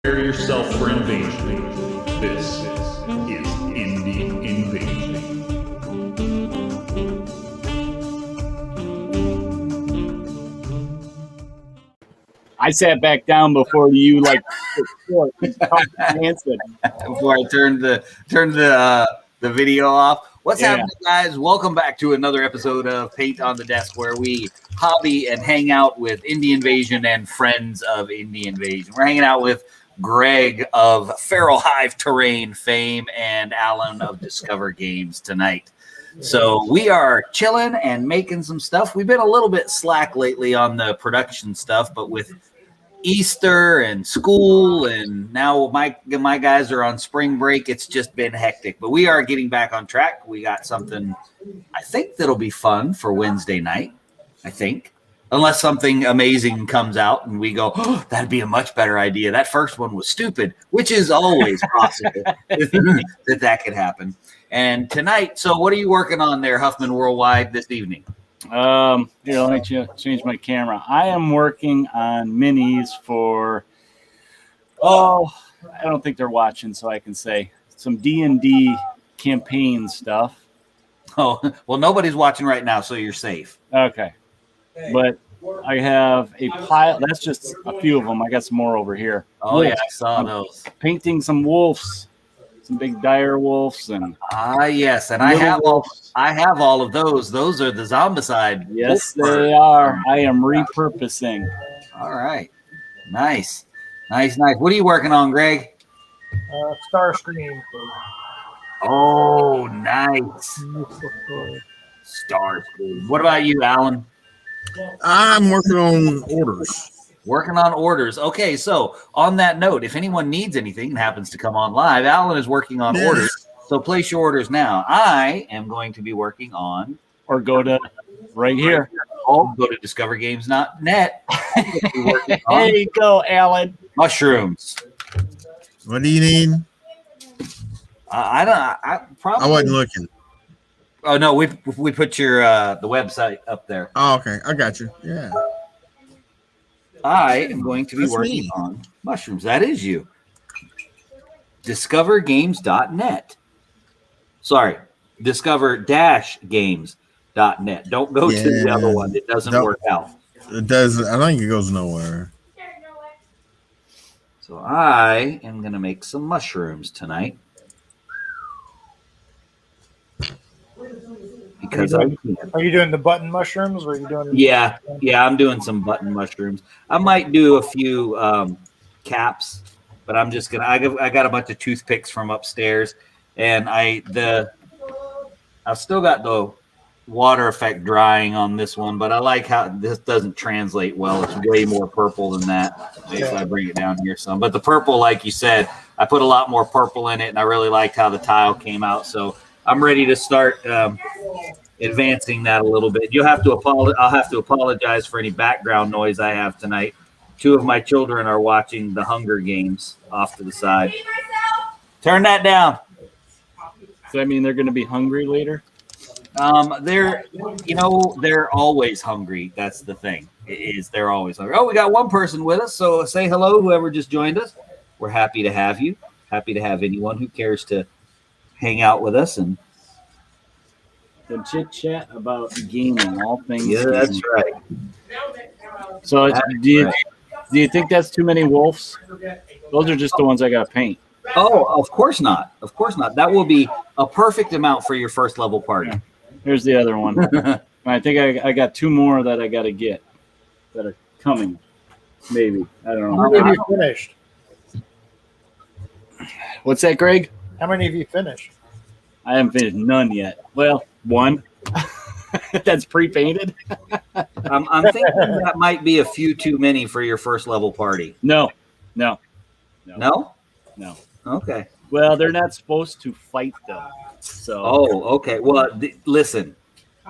Prepare yourself for invasion. This is Indie Invasion. I sat back down before you Before I turned the video off. What's happening, guys? Welcome back to another episode of Paint on the Desk, where we hobby and hang out with Indie Invasion and friends of Indie Invasion. We're hanging out with Greg of Feral Hive Terrain fame and Alan of Discover Games tonight. So we are chilling and making some stuff. We've been a little bit slack lately on the production stuff, but with Easter and school, and now my guys are on spring break, it's just been hectic. But we are getting back on track. We got something, I think, that'll be fun for Wednesday night, I think. Unless something amazing comes out and we go, oh, that'd be a much better idea. That first one was stupid, which is always possible that could happen. And tonight, so what are you working on there, Huffman Worldwide, this evening? Let me change my camera. I am working on minis for, I don't think they're watching, so I can say some D&D campaign stuff. Oh, well, nobody's watching right now, so you're safe. Okay. But I have a pile. That's just a few of them. I got some more over here. Oh, wolves. Yeah, I saw those. Painting some wolves, some big dire wolves, and yes, and I have all of those. Those are the Zombicide. Yes, they are. I am repurposing. All right, nice. What are you working on, Greg? Starscream. Oh, nice. Starscream. What about you, Alan? I'm working on orders. Okay, so on that note, if anyone needs anything and happens to come on live, Alan is working on orders. So place your orders now. I am going to be working on, or go to right here. Oh, go to discovergames.net. There you go, Alan. Mushrooms. What do you need? I wasn't looking. Oh no, we put your the website up there. Oh, okay, I got you. Yeah. I am going to be working on mushrooms. That is you. Discovergames.net. Sorry, discover-games.net. Don't go to the other one. It doesn't work out. It doesn't. I think it goes nowhere. So I am going to make some mushrooms tonight. Because are you doing the button mushrooms, or are you doing? Yeah, I'm doing some button mushrooms. I might do a few caps, but I'm just gonna. I got a bunch of toothpicks from upstairs, and I've still got the water effect drying on this one, but I like how this doesn't translate well. It's way more purple than that. If I bring it down here some, but the purple, like you said, I put a lot more purple in it, and I really liked how the tile came out. So I'm ready to start advancing that a little bit. I'll have to apologize for any background noise I have tonight. Two of my children are watching the Hunger Games off to the side. Turn that down. Does that mean they're going to be hungry later? They're always hungry. That's the thing. They're always hungry. Oh, we got one person with us. So say hello, whoever just joined us. We're happy to have you. Happy to have anyone who cares to hang out with us and chit chat about gaming, all things. Yeah, that's right. So do you think that's too many wolves? Those are just the ones I got to paint. Oh, of course not. Of course not. That will be a perfect amount for your first level party. Yeah. Here's the other one. I think I got two more that I got to get that are coming. Maybe. I don't know. How many have you finished? What's that, Greg? How many have you finished? I haven't finished none yet. Well, one. That's pre-painted. I'm thinking that might be a few too many for your first level party. No. Okay. Well, they're not supposed to fight them. So. Oh, okay. Well, listen.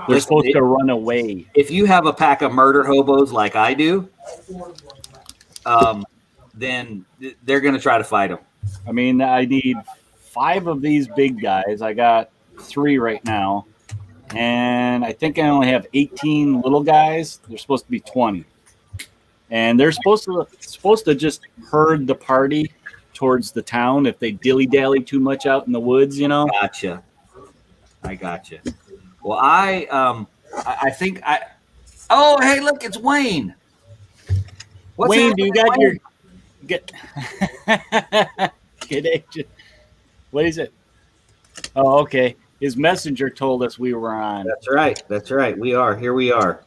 They're supposed to run away. If you have a pack of murder hobos like I do, then they're going to try to fight them. I mean, I need 5 of these big guys. I got 3 right now. And I think I only have 18 little guys. They're supposed to be 20. and they're supposed to just herd the party towards the town if they dilly dally too much out in the woods, you know. Gotcha. I gotcha. Well, I think I. Oh, hey, look, it's Wayne. What's Wayne, do you happening, got your Wayne? get? Good agent. What is it? Oh, okay. His messenger told us we were on. That's right. That's right. We are. Here we are.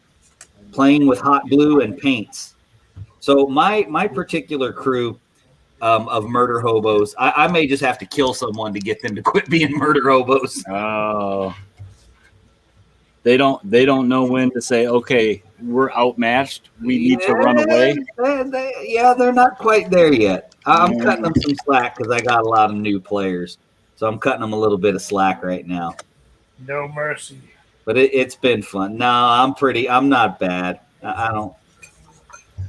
Playing with hot glue and paints. So my particular crew of murder hobos, I may just have to kill someone to get them to quit being murder hobos. Oh. They don't know when to say, okay, we're outmatched. We need to run away. They're not quite there yet. I'm cutting them some slack because I got a lot of new players. So I'm cutting them a little bit of slack right now. No mercy. But it's been fun. No, I'm not bad. I'm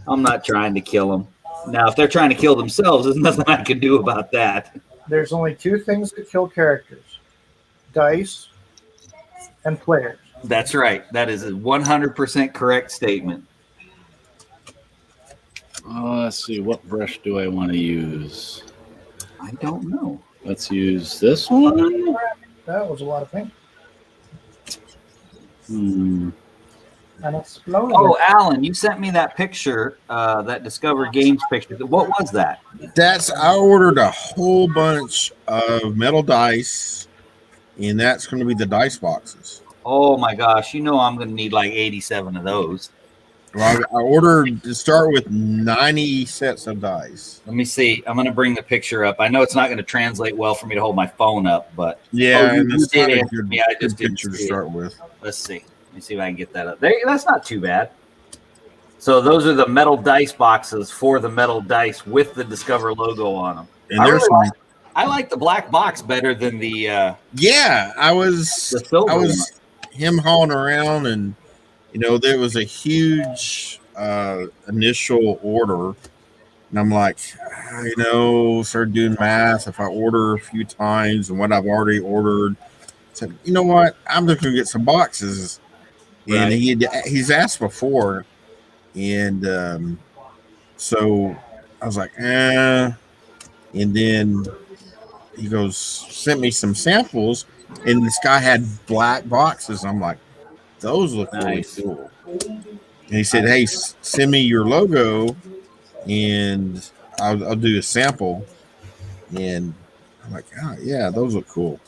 not trying to kill them. Now, if they're trying to kill themselves, there's nothing I can do about that. There's only two things that kill characters: dice and players. That's right. That is a 100% correct statement. Let's see. What brush do I want to use? I don't know. Let's use this one. That was a lot of paint. Hmm. And exploded. Oh, Alan, you sent me that picture, that Discover Games picture. What was that? I ordered a whole bunch of metal dice, and that's going to be the dice boxes. Oh my gosh, I'm going to need like 87 of those. Well, I ordered to start with 90 sets of dice. Let me see. I'm going to bring the picture up. I know it's not going to translate well for me to hold my phone up, but Yeah, and you it's did not a answer good, me. I good just didn't picture to see it. start with. Let's see. Let me see if I can get that up. That's not too bad. So those are the metal dice boxes for the metal dice with the Discover logo on them. And I like the black box better than the I was silver him hauling around, and there was a huge initial order, and I'm like, started doing math. If I order a few times and what I've already ordered, said, you know what, I'm just gonna get some boxes. And Right. he's asked before, and so I was like, and then he goes, sent me some samples, and this guy had black boxes. I'm like, those look Nice. really cool. And he said, hey, send me your logo, and I'll do a sample. And I'm like, oh, yeah, those look cool.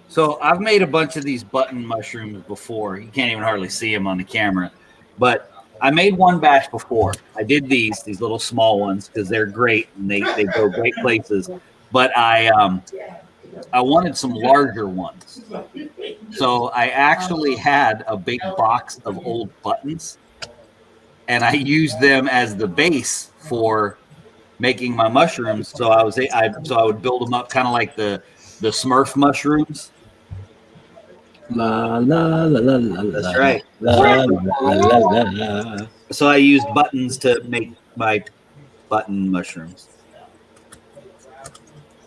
So I've made a bunch of these button mushrooms before. You can't even hardly see them on the camera, but I made one batch before. I did these little small ones because they're great and they go great places. But I wanted some larger ones, so I actually had a big box of old buttons, and I used them as the base for making my mushrooms. So I would build them up kind of like the Smurf mushrooms. La la la la la. That's right. La la la la la. So I used buttons to make my button mushrooms.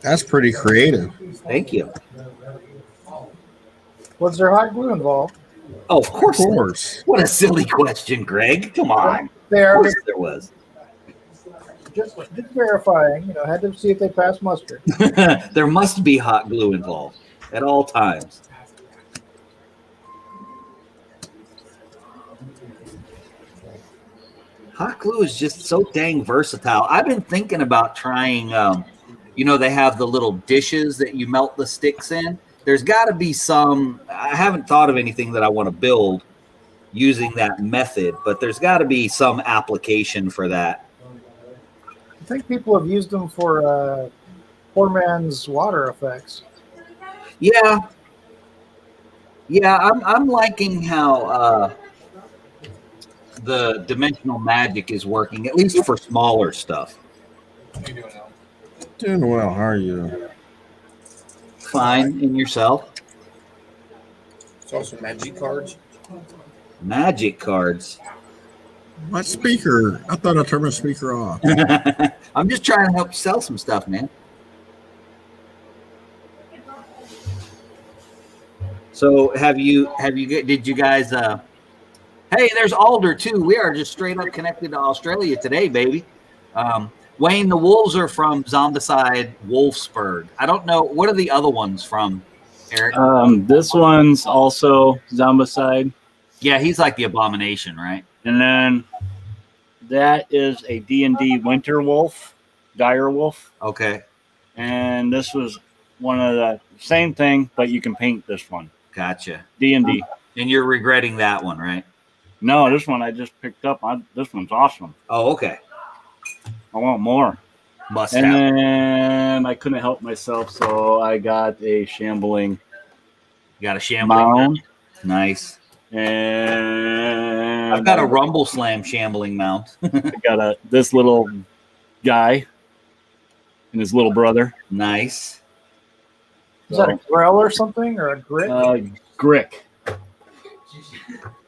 That's pretty creative. Thank you. Was there hot glue involved? Oh, of course. Of course. What a silly question, Greg. Come on. Of There, course there was. just verifying. Had to see if they passed muster. There must be hot glue involved at all times. Hot glue is just so dang versatile. I've been thinking about trying, they have the little dishes that you melt the sticks in. There's got to be some, I haven't thought of anything that I want to build using that method, but there's got to be some application for that. I think people have used them for poor man's water effects. Yeah. I'm liking how the dimensional magic is working, at least for smaller stuff. Doing well. How are you? Fine. In yourself? It's also magic cards. Magic cards. My speaker. I thought I turned my speaker off. I'm just trying to help you sell some stuff, man. So did you guys Hey, there's Alder too. We are just straight up connected to Australia today, baby. Wayne, the Wolves are from Zombicide Wolfsburg. I don't know. What are the other ones from, Eric? This one's also Zombicide. Yeah, he's like the Abomination, right? And then that is a D&D Winter Wolf, Dire Wolf. Okay, And this was one of the same thing, but you can paint this one. gotcha. D&D. And you're regretting that one, right? No, this one I just picked up. This one's awesome. Oh, okay. I want more. Must And have. then I couldn't help myself, so I got a shambling You got a shambling. mound. Nice. And I've got a Rumble Slam shambling mount. I got this little guy and his little brother. Nice. Is that a Grell or something, or a Grit? Grick.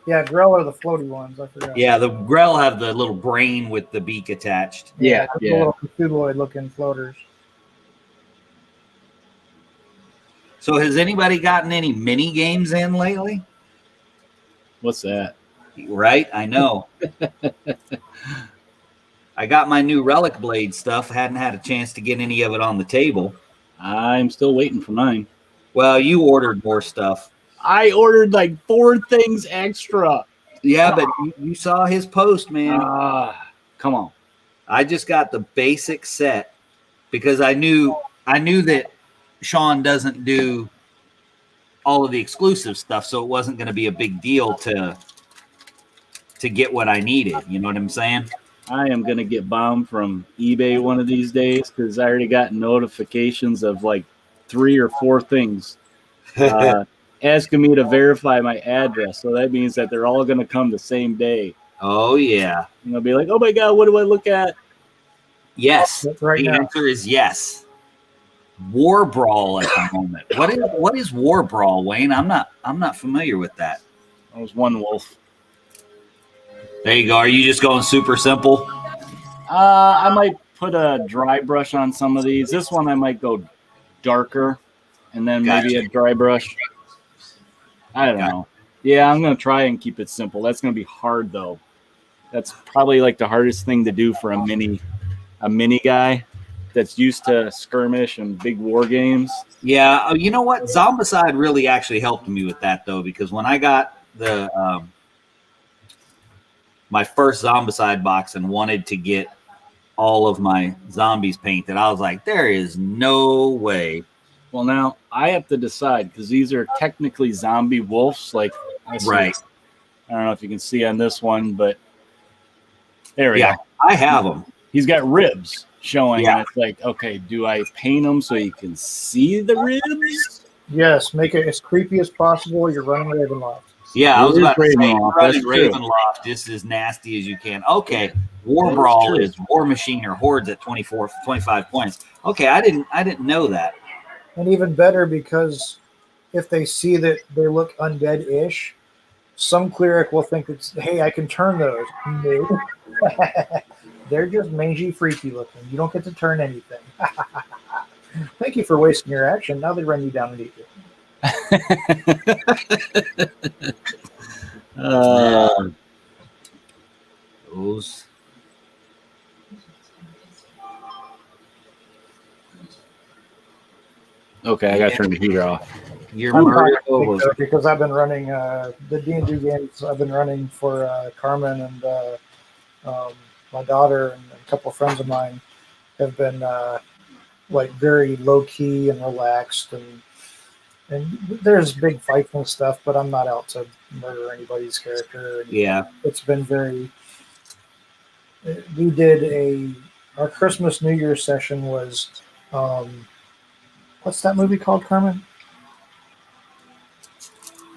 Yeah, Grell are the floaty ones. I forgot. Yeah, the Grell have the little brain with the beak attached. Yeah, The yeah. little Cthulhu-looking floaters. So has anybody gotten any mini games in lately? What's that? Right? I know. I got my new Relic Blade stuff. Hadn't had a chance to get any of it on the table. I'm still waiting for mine. Well, you ordered more stuff. I ordered like 4 things extra. Yeah, but you saw his post, man. Come on. I just got the basic set because I knew that Sean doesn't do all of the exclusive stuff, so it wasn't going to be a big deal to get what I needed. You know what I'm saying? I am going to get bombed from eBay one of these days because I already got notifications of like 3 or 4 things asking me to verify my address. So that means that they're all going to come the same day. Oh, yeah. And I'll be like, oh my God, what do I look at? Yes. Right The now. answer is yes. War Brawl at the moment. What is War Brawl, Wayne? I'm not familiar with that. I was one wolf. There you go. Are you just going super simple? I might put a dry brush on some of these. This one I might go darker and then maybe a dry brush. I don't know. Yeah, I'm going to try and keep it simple. That's going to be hard, though. That's probably like the hardest thing to do for a mini guy that's used to skirmish and big war games. Yeah. You know what? Zombicide really actually helped me with that, though, because when I got the my first Zombicide box and wanted to get all of my zombies painted, I was like, there is no way. Well, now I have to decide because these are technically zombie wolves. Like, Right. I don't know if you can see on this one, but there we Yeah, go. I have them. He's got ribs showing. Yeah. And it's like, okay, do I paint them so you can see the ribs? Yes, make it as creepy as possible. You're running Ravenloft. Yeah, I was It is about to say, Ravenloft, running that's true. Ravenloft just as nasty as you can. Okay, War That's Brawl true. is War Machine or Hordes at 25 points. Okay, I didn't know that. And even better because if they see that they look undead-ish, some cleric will think it's, hey, I can turn those. No. They're just mangy, freaky looking. You don't get to turn anything. Thank you for wasting your action. Now they run you down and eat you. Those. Okay, I got to turn the heater off. You're I'm murdered not over. though, because I've been running the D&D games. I've been running for Carmen and my daughter and a couple of friends of mine have been like very low key and relaxed and there's big fights and stuff, but I'm not out to murder anybody's character. Yeah. It's been very. We did our Christmas New Year session was what's that movie called, Carmen?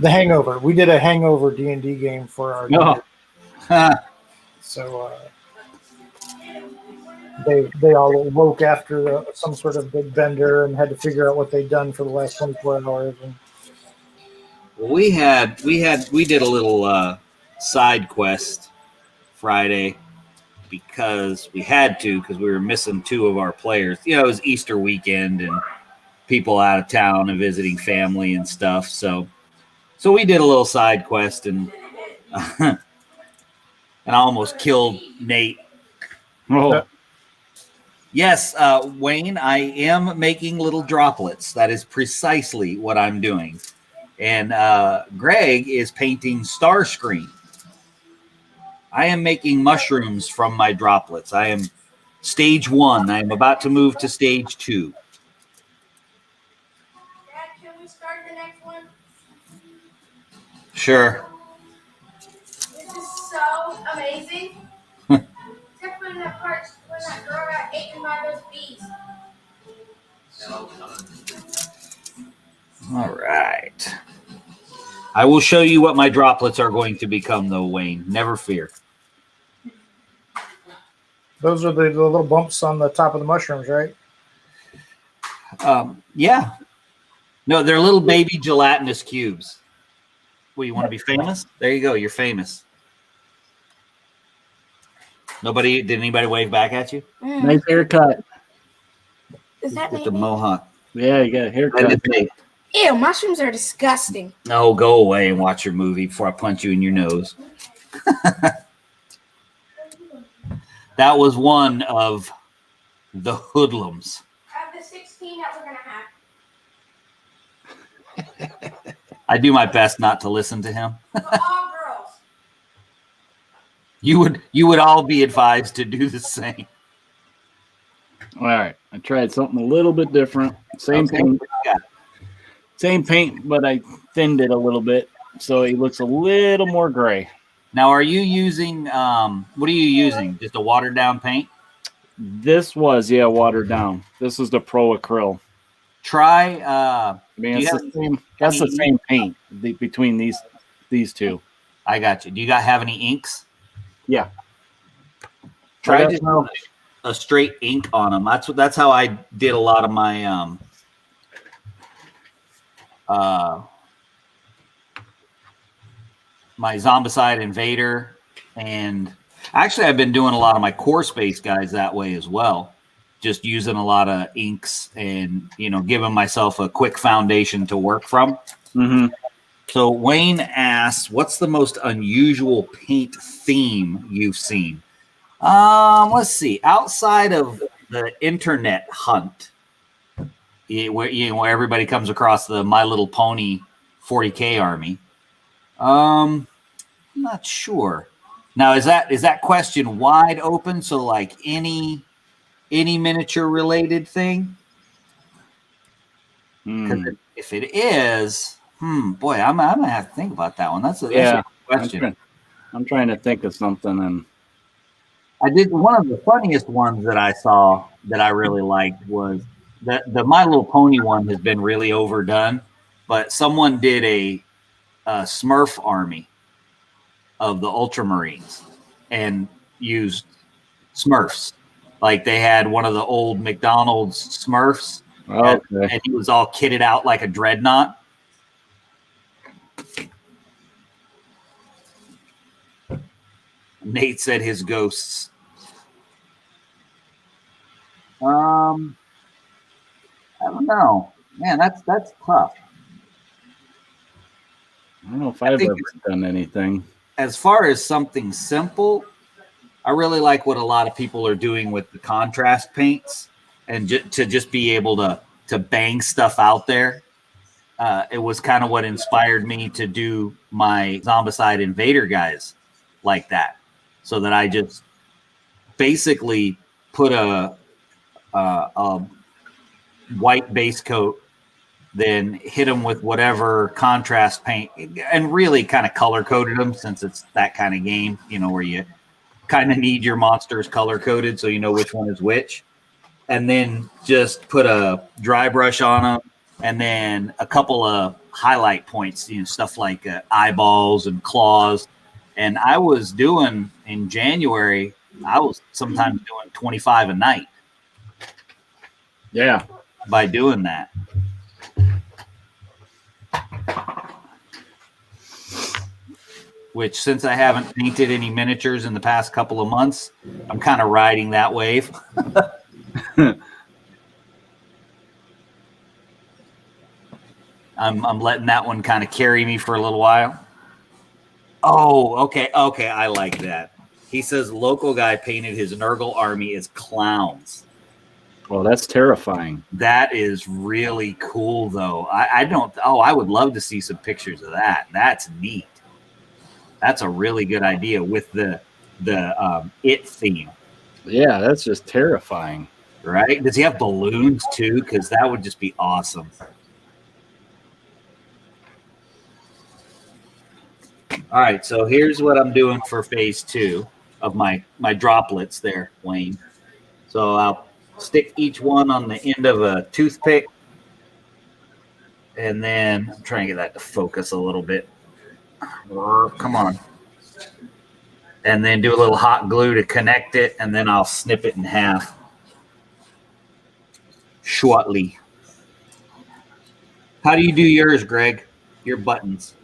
The Hangover. We did a Hangover D&D game for our New Oh. Year. Huh. So they all woke after some sort of big bender and had to figure out what they'd done for the last 24 hours. And Well, we did a little side quest Friday because we had to because we were missing 2 of our players. You know, it was Easter weekend and people out of town and visiting family and stuff. So we did a little side quest and and I almost killed Nate. Oh, Yes, Wayne, I am making little droplets. That is precisely what I'm doing. And Greg is painting Starscream. I am making mushrooms from my droplets. I am stage 1. I am about to move to stage 2. Dad, can we start the next one? Sure. This is so amazing. Except when that part when that girl got eaten by those bees. All right. I will show you what my droplets are going to become, though, Wayne. Never fear. Those are the little bumps on the top of the mushrooms, right? Yeah. No, they're little baby gelatinous cubes. Well, you want to be famous? There you go. You're famous. Did anybody wave back at you? nice haircut. Is that With the maybe? mohawk. Yeah, you got a haircut. Ew, mushrooms are disgusting. No, go away and watch your movie before I punch you in your nose. That was one of the hoodlums. Of the 16 that we're gonna have. I do my best not to listen to him. For all girls. You would all be advised to do the same. All right, I tried something a little bit different. Same Okay. paint, same paint, but I thinned it a little bit so it looks a little more gray. Now, are you using what are you using? Just a watered down paint? This was watered down. This is the Pro Acryl. Try I mean, Do you it's the same. That's the same paint between these two. I got you. Do you have any inks? Yeah. Try Right just now- a straight ink on them. That's how I did a lot of my my Zombicide Invader, and actually I've been doing a lot of my Core Space guys that way as well. Just using a lot of inks and giving myself a quick foundation to work from. Mhm. So Wayne asks, "What's the most unusual paint theme you've seen?" Let's see. Outside of the internet hunt, where everybody comes across the My Little Pony 40K army. I'm not sure. Now, is that question wide open? So, like any miniature related thing? Because if it is, boy, I'm gonna have to think about that one. That's a good question. I'm trying to think of something, and I did one of the funniest ones that I saw that I really liked was the My Little Pony one has been really overdone, but someone did a Smurf army of the Ultramarines and used Smurfs. Like they had one of the old McDonald's Smurfs, and he was all kitted out like a dreadnought. Nate said his ghosts. I don't know. Man, that's tough. I don't know if I've ever done anything. As far as something simple, I really like what a lot of people are doing with the contrast paints and to just be able to bang stuff out there. It was kind of what inspired me to do my Zombicide Invader guys like that, so that I just basically put a white base coat, then hit them with whatever contrast paint, and really kind of color coded them, since it's that kind of game, where you kind of need your monsters color coded so you know which one is which, and then just put a dry brush on them, and then a couple of highlight points, stuff like eyeballs and claws. And I was doing in January, I was sometimes doing 25 a night. Yeah. By doing that. Which, since I haven't painted any miniatures in the past couple of months, I'm kind of riding that wave. I'm letting that one kind of carry me for a little while. Oh, okay. I like that. He says local guy painted his Nurgle army as clowns. Well, that's terrifying. That is really cool, though. I don't. Oh, I would love to see some pictures of that. That's neat. That's a really good idea with the it theme, Yeah, that's just terrifying. right? Does he have balloons too? Because that would just be awesome. All right, so here's what I'm doing for phase 2 of my droplets there, Wayne. So I'll stick each one on the end of a toothpick, and then I'm trying to get that to focus a little bit. Come on. And then do a little hot glue to connect it, and then I'll snip it in half shortly. How do you do yours, Greg? Your buttons?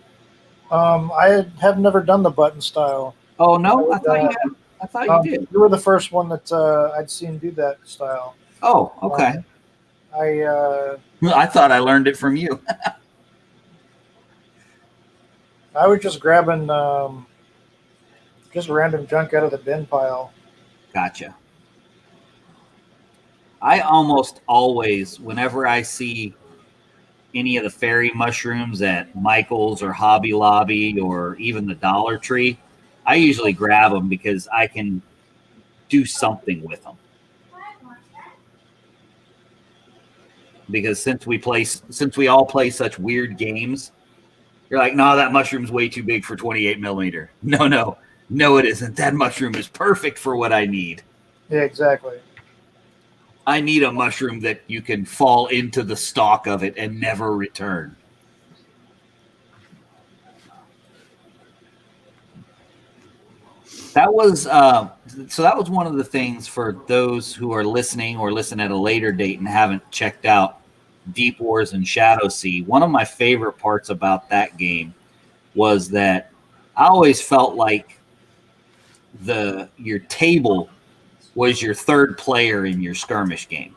I have never done the button style. Oh no, I thought you had. I thought you did. You were the first one that I'd seen do that style. Oh, okay. I thought I learned it from you. I was just grabbing just random junk out of the bin pile. Gotcha. I almost always, whenever I see any of the fairy mushrooms at Michael's or Hobby Lobby or even the Dollar Tree, I usually grab them because I can do something with them. Because since we all play such weird games, you're like, no, that mushroom's way too big for 28 millimeter. No, it isn't. That mushroom is perfect for what I need. Yeah, exactly. I need a mushroom that you can fall into the stalk of it and never return. That was that was one of the things for those who are listening or listen at a later date and haven't checked out Deep Wars and Shadow Sea. One of my favorite parts about that game was that I always felt like your table was your third player in your skirmish game.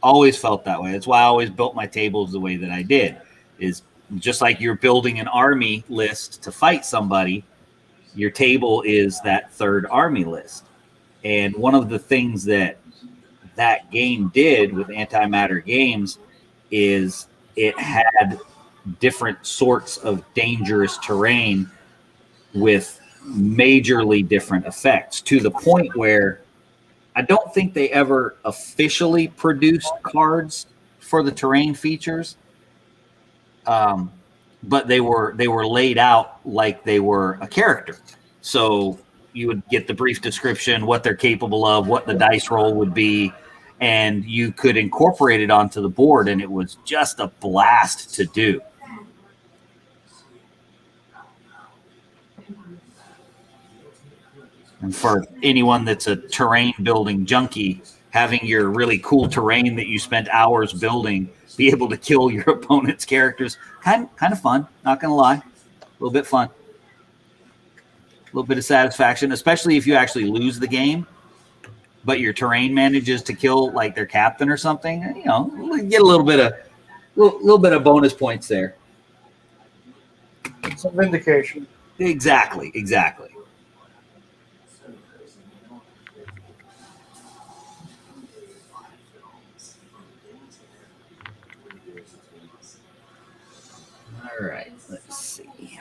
Always felt that way. That's why I always built my tables the way that I did. Is just like you're building an army list to fight somebody, your table is that third army list. And one of the things that game did with Antimatter Games is it had different sorts of dangerous terrain with majorly different effects, to the point where I don't think they ever officially produced cards for the terrain features, but they were laid out like they were a character. So you would get the brief description, what they're capable of, what the dice roll would be, and you could incorporate it onto the board, and it was just a blast to do. And for anyone that's a terrain building junkie, having your really cool terrain that you spent hours building be able to kill your opponent's characters, kind of fun, not going to lie. A little bit fun. A little bit of satisfaction, especially if you actually lose the game, but your terrain manages to kill like their captain or something. You know, get a little bit of bonus points there. Some vindication. Exactly. All right, let's see.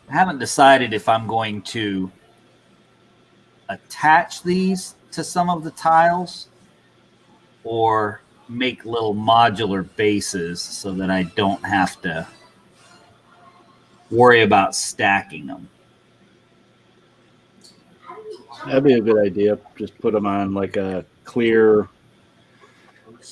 I haven't decided if I'm going to attach these to some of the tiles or make little modular bases so that I don't have to worry about stacking them. That'd be a good idea. Just put them on like a clear.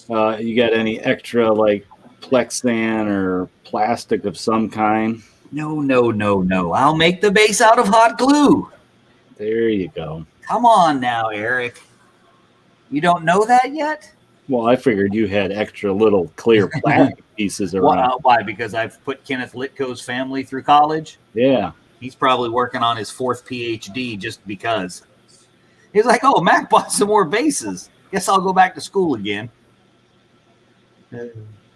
You got any extra like Plexan or plastic of some kind? No. I'll make the base out of hot glue. There you go. Come on now, Eric. You don't know that yet? Well, I figured you had extra little clear plastic pieces around. Why? Because I've put Kenneth Litko's family through college? Yeah. He's probably working on his 4th PhD just because. He's like, oh, Mac bought some more bases. Guess I'll go back to school again.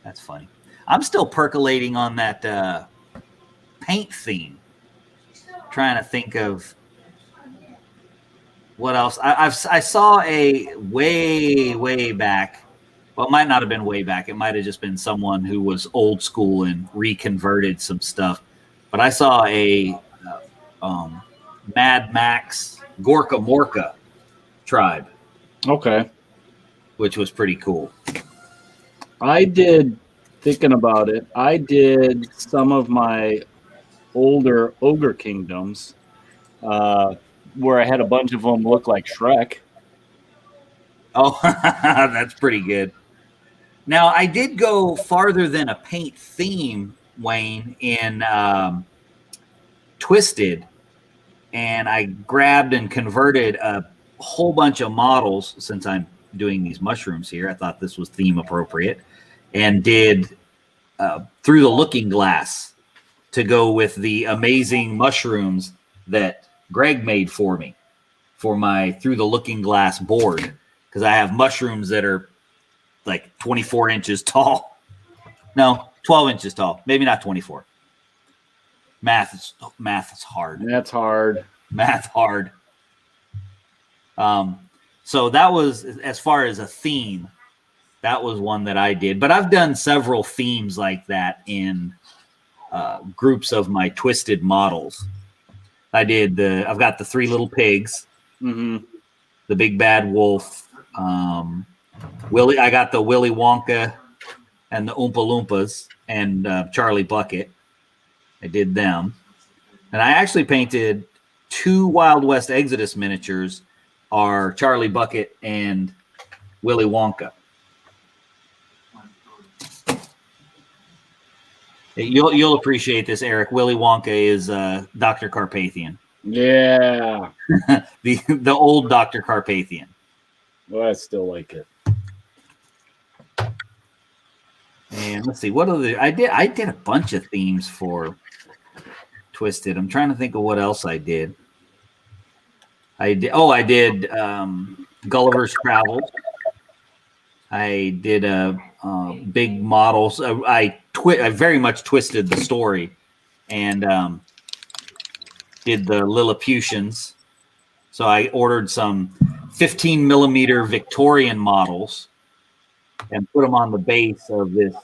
That's funny. I'm still percolating on that paint theme. trying to think of what else. I saw a way back. Well, it might not have been way back. It might have just been someone who was old school and reconverted some stuff. But I saw a Mad Max Gorka Morka tribe, Okay. which was pretty cool. I did, thinking about it, I did some of my older Ogre Kingdoms where I had a bunch of them look like Shrek. Oh, that's pretty good. Now, I did go farther than a paint theme, Wayne, in Twisted, and I grabbed and converted a whole bunch of models. Since I'm doing these mushrooms here, I thought this was theme appropriate, and did Through the Looking Glass to go with the amazing mushrooms that Greg made for me for my Through the Looking Glass board, because I have mushrooms that are like 24 inches tall. No, 12 inches tall. Maybe not 24. Math is hard. That's hard. Math hard. So that was, as far as a theme, that was one that I did. But I've done several themes like that in groups of my Twisted models. I've got the 3 little pigs, Mm-hmm. the big bad wolf, Willy. I got the Willy Wonka and the Oompa Loompas and Charlie Bucket. I did them, and I actually painted 2 Wild West Exodus miniatures, are Charlie Bucket and Willy Wonka. You'll appreciate this, Eric. Willy Wonka is Dr. Carpathian. Yeah. the old Dr. Carpathian. Well, I still like it. And let's see, what other I did a bunch of themes for Twisted. I'm trying to think of what else I did. I did Gulliver's Travels. I did big models. I very much twisted the story and did the Lilliputians. So I ordered some 15 millimeter Victorian models and put them on the base of this.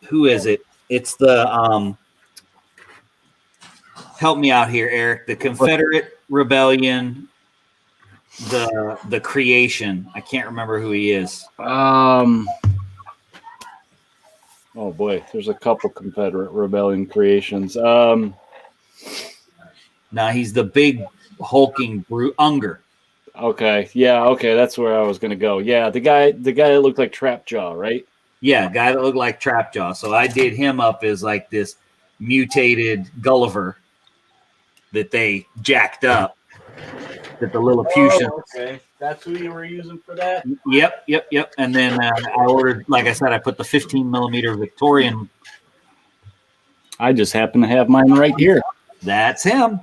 Who is it? It's the help me out here, Eric. The Confederate Rebellion, the Creation. I can't remember who he is. Oh boy, there's a couple Confederate Rebellion creations. No, he's the big hulking brute Unger. Okay, yeah, okay, that's where I was gonna go. Yeah, the guy that looked like Trapjaw, right? Yeah, guy that looked like Trapjaw. So I did him up as like this mutated Gulliver that they jacked up. That the Lilliputians. Oh, okay, that's who you were using for that. Yep. And then I ordered, like I said, I put the 15 millimeter Victorian. I just happen to have mine right here. That's him.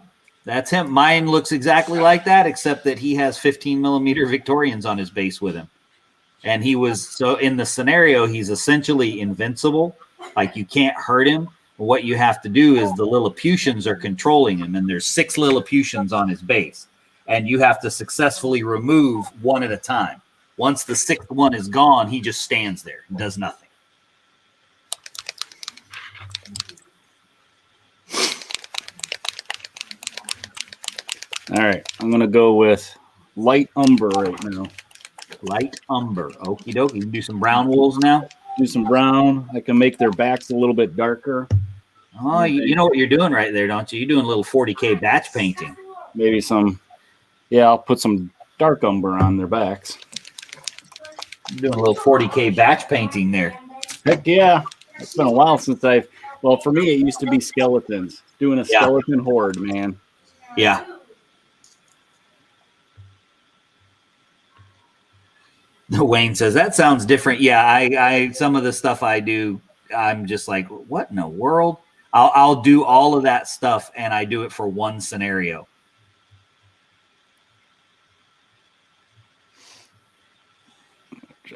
Mine looks exactly like that, except that he has 15 millimeter Victorians on his base with him. And he was, so in the scenario, he's essentially invincible. Like you can't hurt him. What you have to do is the Lilliputians are controlling him, and there's 6 Lilliputians on his base. And you have to successfully remove one at a time. Once the 6th one is gone, he just stands there and does nothing. All right, I'm gonna go with light umber right now. Light umber. Okie dokie. You can do some brown wolves now. Do some brown. I can make their backs a little bit darker. Oh, you know what you're doing right there, don't you? You're doing a little 40K batch painting. Maybe some. Yeah, I'll put some dark umber on their backs. You're doing a little 40K batch painting there. Heck yeah. It's been a while since well, for me, it used to be skeletons. Doing a skeleton horde, man. Yeah. Wayne says, that sounds different. Yeah, I some of the stuff I do, I'm just like, what in the world? I'll do all of that stuff, and I do it for one scenario.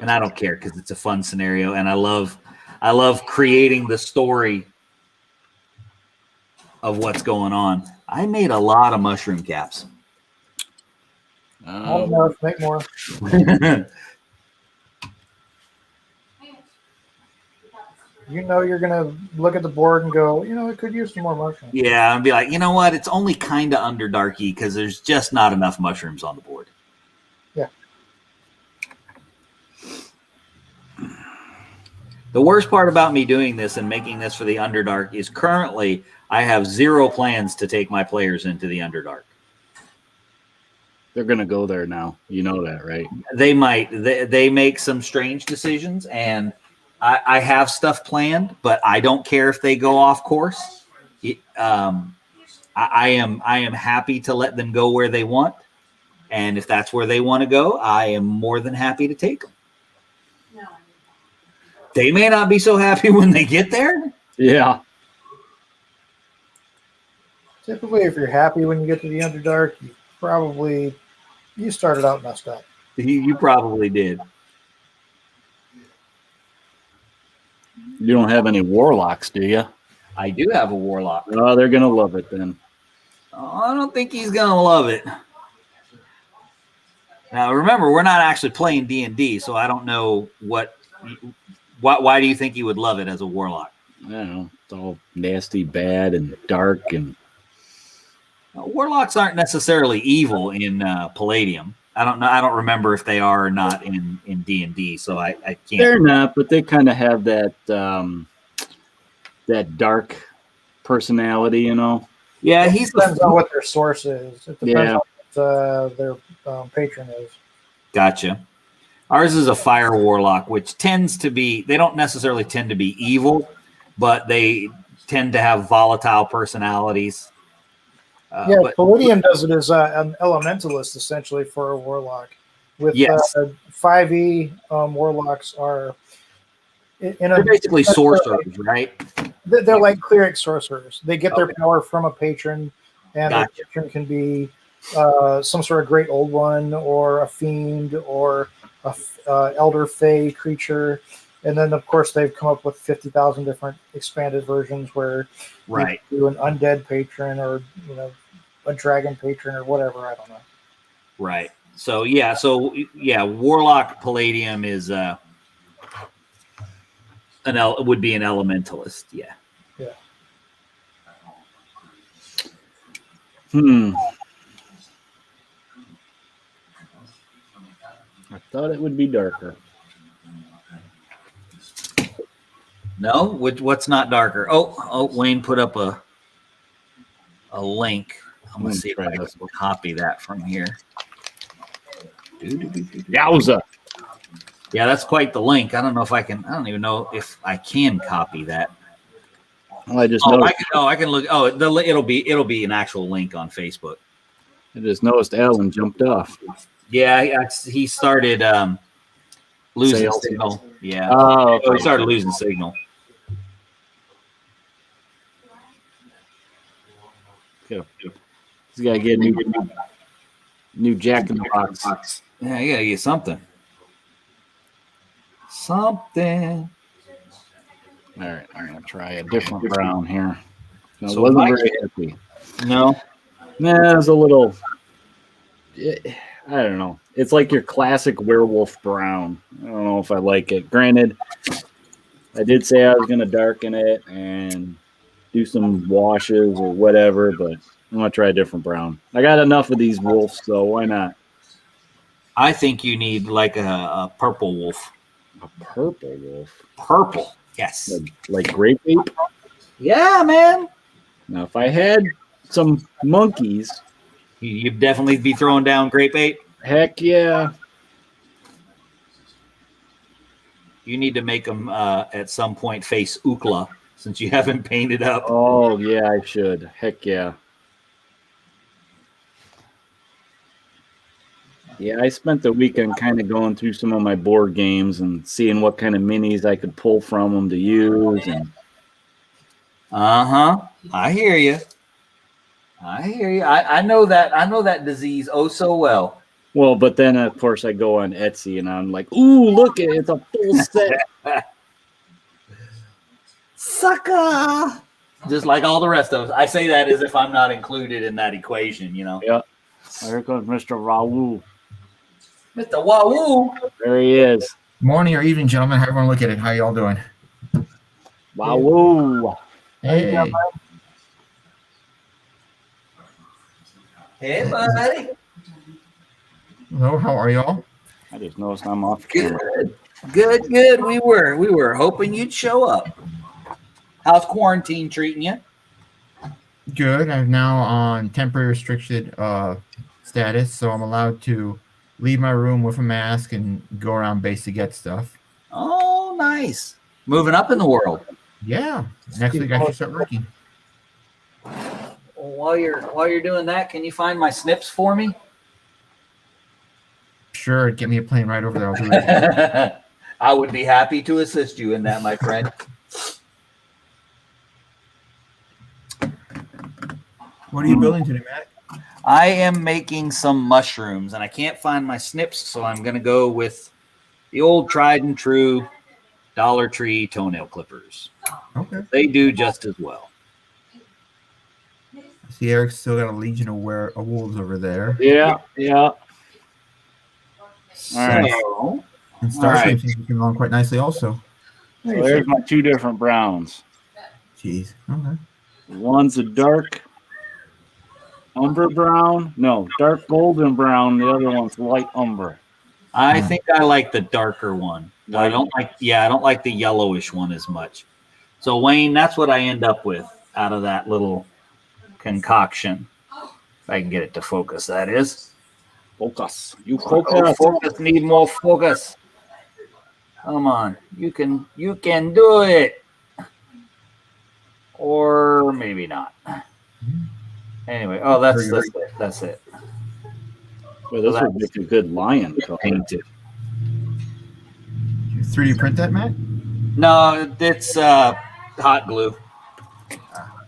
And I don't care because it's a fun scenario, and I love creating the story of what's going on. I made a lot of mushroom caps. Not enough, make more. You know you're gonna look at the board and go, it could use some more mushrooms. Yeah, and be like, you know what? It's only kind of underdarky because there's just not enough mushrooms on the board. Yeah. The worst part about me doing this and making this for the Underdark is currently I have zero plans to take my players into the Underdark. They're gonna go there now. You know that, right? They might. They make some strange decisions, and I have stuff planned, but I don't care if they go off course. I am happy to let them go where they want, and if that's where they want to go, I am more than happy to take them. They may not be so happy when they get there. Yeah. Typically, if you're happy when you get to the Underdark, you started out messed up. You probably did. You don't have any warlocks, do you? I do have a warlock. Oh, they're gonna love it then. Oh, I don't think he's gonna love it. Now, remember, we're not actually playing D&D, so I don't know why do you think he would love it as a warlock? I don't know. It's all nasty, bad, and dark, and warlocks aren't necessarily evil in Palladium. I don't know. I don't remember if they are or not in D&D, so I can't. They're not, but they kind of have that that dark personality, Yeah, It depends on what their source is. It depends Yeah. on what their patron is. Gotcha. Ours is a fire warlock, which tends to be. They don't necessarily tend to be evil, but they tend to have volatile personalities. But Palladium does it as an elementalist, essentially, for a warlock. With Yes. 5e, warlocks are they're basically sorcerers, right? They're like cleric sorcerers. They get their power from a patron, and Gotcha. the patron can be some sort of great old one, or a fiend, or a elder fae creature. And then, of course, they've come up with 50,000 different expanded versions where Right. you do an undead patron, or a dragon patron, or whatever. I don't know. Right. So warlock Palladium is would be an elementalist. Yeah. Yeah. I thought it would be darker. No, what's not darker? Oh, Wayne put up a link. I'm gonna see if I can copy that from here. Yowza! Yeah, that's quite the link. I don't know if I can. I don't even know if I can copy that. Well, I just Oh, noticed. I can look. Oh, it'll be an actual link on Facebook. I just noticed Alan jumped off. Yeah, he started losing Sales. signal. Yeah. Oh, He started losing signal. He's got to get a new Jack in the Box. Yeah, you gotta get something. Something. All right, I'm gonna try a different brown here. No, So wasn't Mike- very happy. No. Nah, it was a little. I don't know. It's like your classic werewolf brown. I don't know if I like it. Granted, I did say I was gonna darken it and do some washes or whatever, but I'm gonna try a different brown. I got enough of these wolves, so why not? I think you need like a purple wolf. A purple wolf, Purple. Yes. like grape ape. Yeah, man. Now, if I had some monkeys, You'd definitely be throwing down grape ape. heck yeah. You need to make them at some point face Ukla since you haven't painted up. Oh yeah, I should. Heck yeah. Yeah, I spent the weekend kind of going through some of my board games and seeing what kind of minis I could pull from them to use. And I hear you. I know that disease oh so well. well, but then of course I go on Etsy and I'm like, ooh, look, it's a full set. Sucker. Just like all the rest of us. I say that as if I'm not included in that equation, you know. Yeah. Here comes Mr. Raul. Mr. Wahoo! There he is. Morning or evening, gentlemen. How everyone look at it? How y'all doing? Wow. Hey. Hey, buddy. Hello, how are y'all? I just noticed I'm off camera. Good. We were hoping you'd show up. How's quarantine treating you? Good. I'm now on temporary restricted status, so I'm allowed to leave my room with a mask and go around base to get stuff. Oh, nice. Moving up in the world. Yeah. Next week I should start working. While you're doing that, can you find my snips for me? Sure, get me a plane right over there. I'll do it. I would be happy to assist you in that, my friend. What are you building today, Matt? I am making some mushrooms, and I can't find my snips, so I'm going to go with the old tried and true Dollar Tree toenail clippers. Okay. They do just as well. I see Eric's still got a legion of wolves over there. Yeah. All right. So, And Starscream All right. seems to be coming along quite nicely also. So there's my two different browns. Jeez. Okay. One's a dark umber brown. No, dark golden brown. The other one's light umber. I think I like the darker one. I don't like the yellowish one as much. So Wayne, that's what I end up with out of that little concoction. If I can get it to focus, that is. Focus. You Focus. Focus. Need more focus. Come on. You can do it. Or maybe not. Anyway, that's it. Well, this would make a good lion color. Painted. You 3D print that, Matt? No, it's hot glue.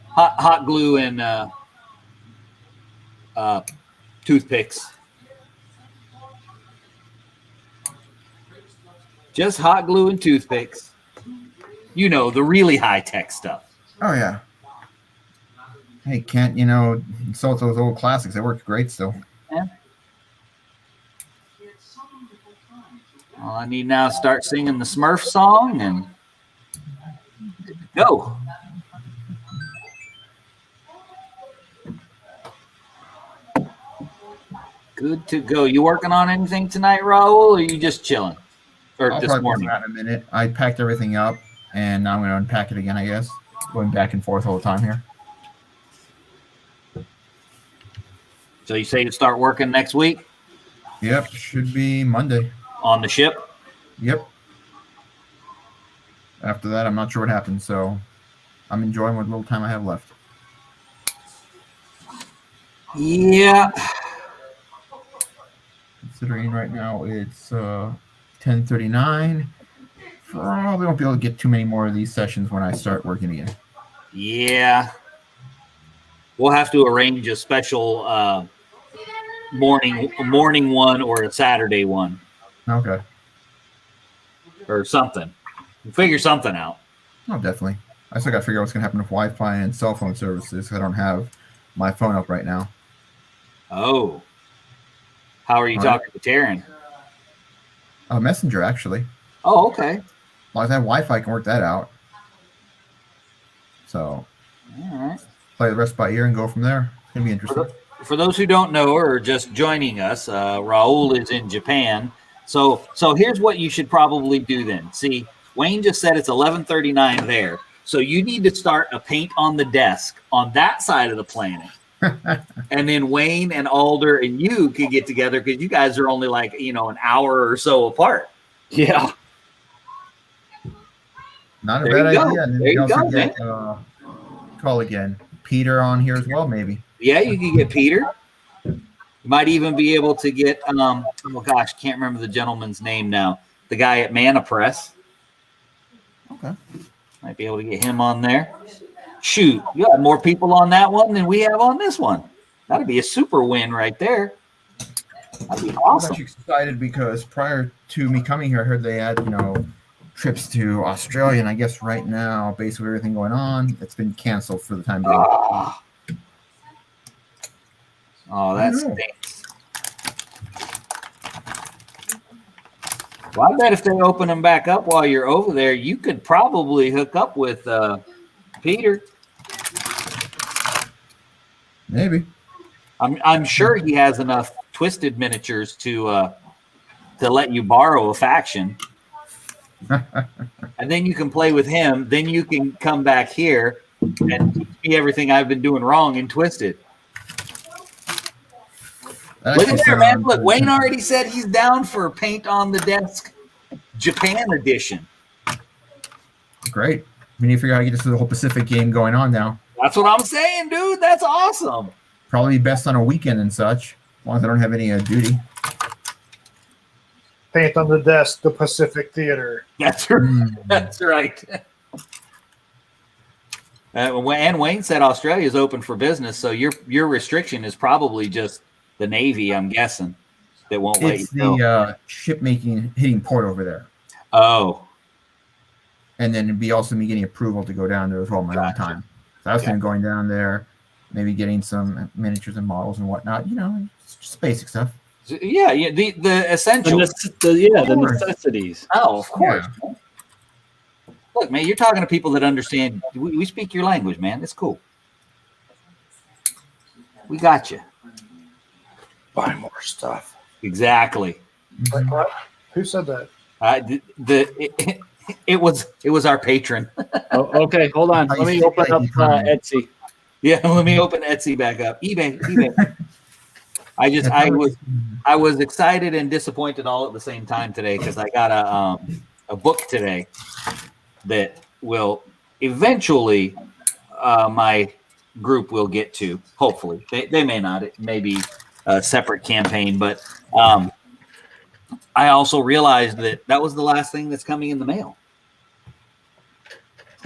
Hot glue and toothpicks. Just hot glue and toothpicks. You know, the really high-tech stuff. Oh, yeah. Hey, can't, insult those old classics. They work great still. Yeah. All I need now is start singing the Smurf song and go. Good to go. You working on anything tonight, Raul, or are you just chilling? Or I'll this probably morning? post that in a minute. I packed everything up, and now I'm going to unpack it again, I guess. Going back and forth all the time here. So you say you start working next week Yep, should be Monday. on the ship? Yep. After that, I'm not sure what happens, so I'm enjoying what little time I have left. Yeah. Considering right now it's 10:39. Probably won't be able to get too many more of these sessions when I start working again. Yeah. We'll have to arrange a special morning one or a Saturday one Okay. or something. We'll figure something out. Oh, definitely. I still got to figure out what's going to happen with Wi-Fi and cell phone services. I don't have my phone up right now. Oh. How are you All right. talking to Taryn? Messenger, actually. Oh, okay. As long as I have Wi-Fi, I can work that out. So All right. play the rest by ear and go from there. It's going to be interesting. For those who don't know or are just joining us, Raul is in Japan. So here's what you should probably do then. See, Wayne just said it's 11:39 there. So you need to start a paint on the desk on that side of the planet. And then Wayne and Alder and you can get together because you guys are only like, an hour or so apart. Yeah. Not a There bad you go. idea. And then There you you also go, get call again. Peter on here as well, maybe. Yeah, you can get Peter. You might even be able to get, oh gosh, can't remember the gentleman's name now. The guy at Mana Press. Okay. Might be able to get him on there. Shoot, you have more people on that one than we have on this one. That'd be a super win right there. That'd be I was awesome. actually excited because prior to me coming here, I heard they had, trips to Australia, and I guess right now, based on everything going on, it's been canceled for the time being. Oh, that stinks. Well, I bet if they open them back up while you're over there, you could probably hook up with Peter. Maybe. I'm sure he has enough twisted miniatures to let you borrow a faction. And then you can play with him. Then you can come back here and teach me everything I've been doing wrong in Twisted. Look at there, man. Look, Wayne already said he's down for Paint on the Desk Japan edition. Great. We need to figure out how to get this whole Pacific game going on now. That's what I'm saying, dude. That's awesome. Probably best on a weekend and such, as long as I don't have any duty. Paint on the Desk, the Pacific Theater. That's right. That's right. And Wayne said Australia is open for business, so your restriction is probably just the Navy, I'm guessing, that won't let you go. It's the ship hitting port over there. Oh. And then it'd be also me getting approval to go down there as well my own time. So I was thinking going down there, maybe getting some miniatures and models and whatnot. You know, it's just basic stuff. Yeah, the essentials. The necessities. Oh, of course. Yeah. Look, man, you're talking to people that understand. We speak your language, man. It's cool. We got you. Buy more stuff. Exactly. Like what? Who said that? It was our patron. Oh, okay, hold on. Let me open up Etsy. Yeah, let me open Etsy back up. eBay. I was excited and disappointed all at the same time today because I got a book today that will eventually my group will get to. Hopefully, they may not. It may be a separate campaign, but I also realized that was the last thing that's coming in the mail.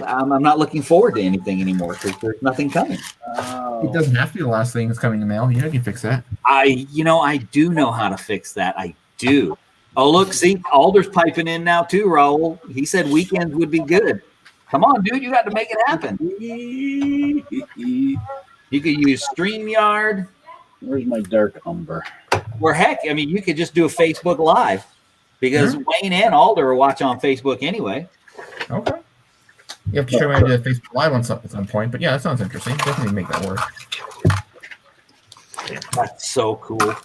I'm not looking forward to anything anymore because there's nothing coming. It doesn't have to be the last thing that's coming in the mail. You know, you can fix that. I do know how to fix that. I do. Oh, look, see, Alder's piping in now too, Raul. He said weekends would be good. Come on, dude, you got to make it happen. You could use StreamYard. Where's my dark umber? Or heck, I mean, you could just do a Facebook Live because Wayne and Alder are watching on Facebook anyway. Okay. You have to show me how to do a Facebook Live at some point, but yeah, that sounds interesting. Definitely make that work. That's so cool.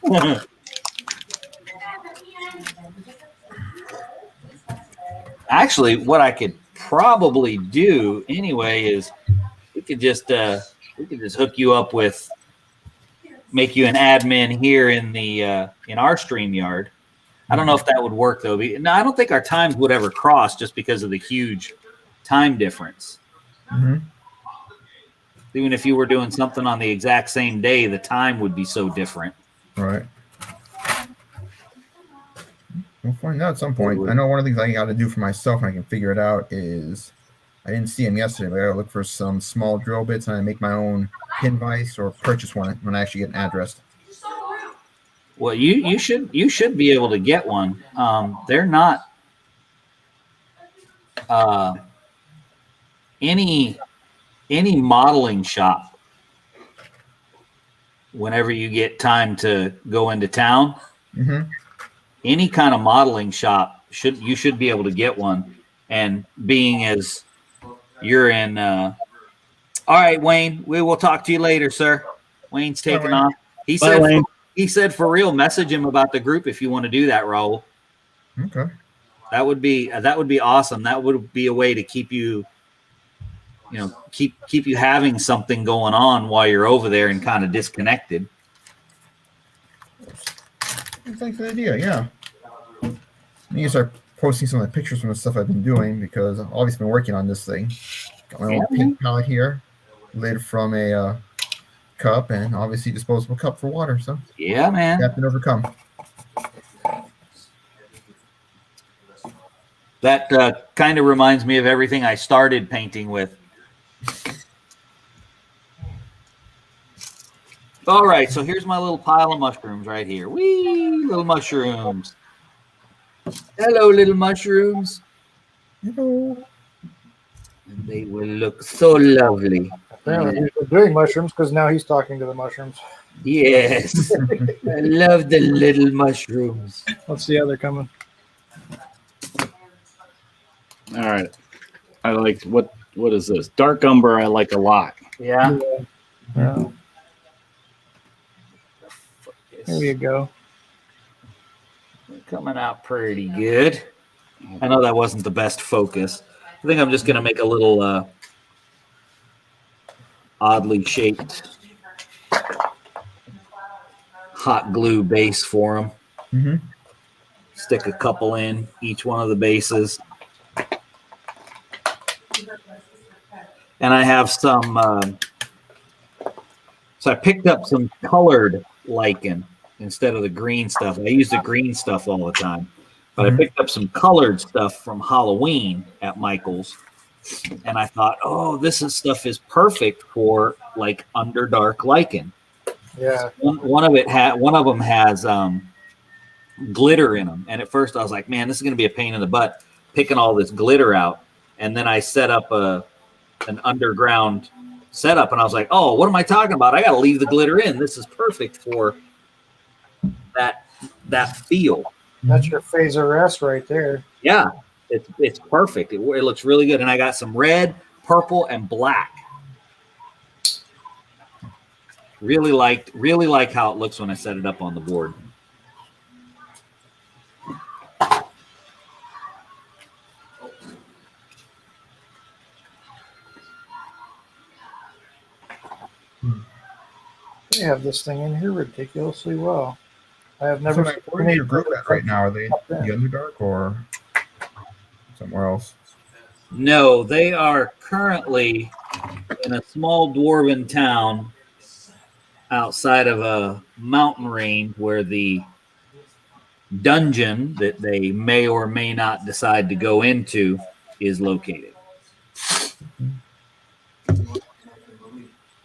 Actually, what I could probably do anyway is we could just hook you up with, make you an admin here in our StreamYard. I don't know if that would work though. No, I don't think our times would ever cross just because of the huge time difference. Mm-hmm. Even if you were doing something on the exact same day, the time would be so different. Right. We'll find out at some point. I know one of the things I got to do for myself, and I can figure it out, is I didn't see them yesterday, but I got to look for some small drill bits and I make my own pin vise or purchase one when I actually get an address. Well, you should be able to get one. They're not any modeling shop. Whenever you get time to go into town, any kind of modeling shop you should be able to get one. And being as you're in, all right, Wayne, we will talk to you later, sir. Wayne's taking off. He said, Wayne. He said for real, message him about the group if you want to do that, Raul. Okay. That would be awesome. That would be a way to keep you, keep you having something going on while you're over there and kind of disconnected. Thanks for the idea. Yeah. I need to start posting some of the pictures from the stuff I've been doing because I've always been working on this thing. Got my own paint palette here, lid from a cup, and obviously disposable cup for water. So yeah, man. Captain Overcome. That kind of reminds me of everything I started painting with. All right, so here's my little pile of mushrooms right here. Whee, little mushrooms. Hello, little mushrooms. Hello. And they will look so lovely. Apparently, he's been doing mushrooms because now he's talking to the mushrooms. Yes. I love the little mushrooms. Let's see how they're coming. All right. I like what is this? Dark umber I like a lot. Yeah. Yeah. There you go. Coming out pretty good. I know that wasn't the best focus. I think I'm just going to make a little oddly shaped hot glue base for them. Mm-hmm. Stick a couple in each one of the bases. And I have some, so I picked up some colored lichen instead of the green stuff. I use the green stuff all the time. But I picked up some colored stuff from Halloween at Michael's. And I thought, oh, stuff is perfect for like underdark lichen. Yeah. One of them has glitter in them. And at first I was like, man, this is going to be a pain in the butt picking all this glitter out. And then I set up an underground setup and I was like, oh, what am I talking about? I got to leave the glitter in. This is perfect for that feel. That's your phaser S right there. Yeah, it's perfect. It looks really good. And I got some red, purple, and black. Really like how it looks when I set it up on the board. They have this thing in here ridiculously well. I have never. So where's your group at right now? Are they the Underdark or somewhere else? No, they are currently in a small dwarven town outside of a mountain range where the dungeon that they may or may not decide to go into is located.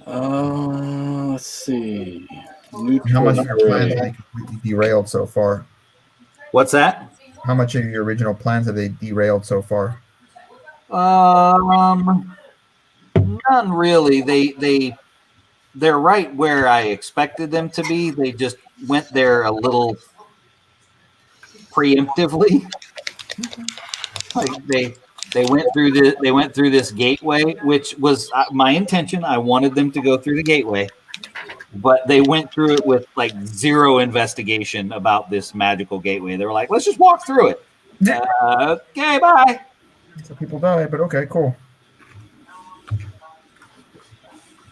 Let's see. How much of your plans have they completely derailed so far? What's that? How much of your original plans have they derailed so far? None really. They're right where I expected them to be. They just went there a little preemptively. Like they went through this gateway, which was my intention. I wanted them to go through the gateway, but they went through it with like zero investigation about this magical gateway. They were like, "Let's just walk through it." Okay, bye. So people die, but okay, cool.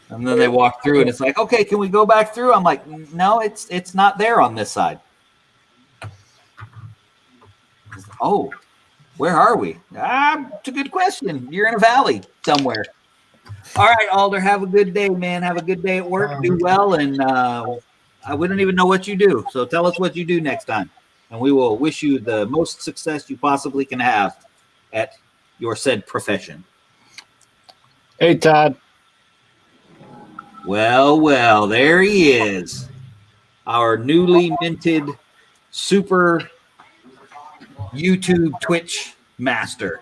And then they walk through, and it's like, "Okay, can we go back through?" I'm like, "No, it's not there on this side." Oh. Where are we? It's a good question. You're in a valley somewhere. All right, Alder, have a good day, man. Have a good day at work. Do well, and we don't even know what you do. So tell us what you do next time, and we will wish you the most success you possibly can have at your said profession. Hey, Todd. Well, there he is. Our newly minted super YouTube Twitch master.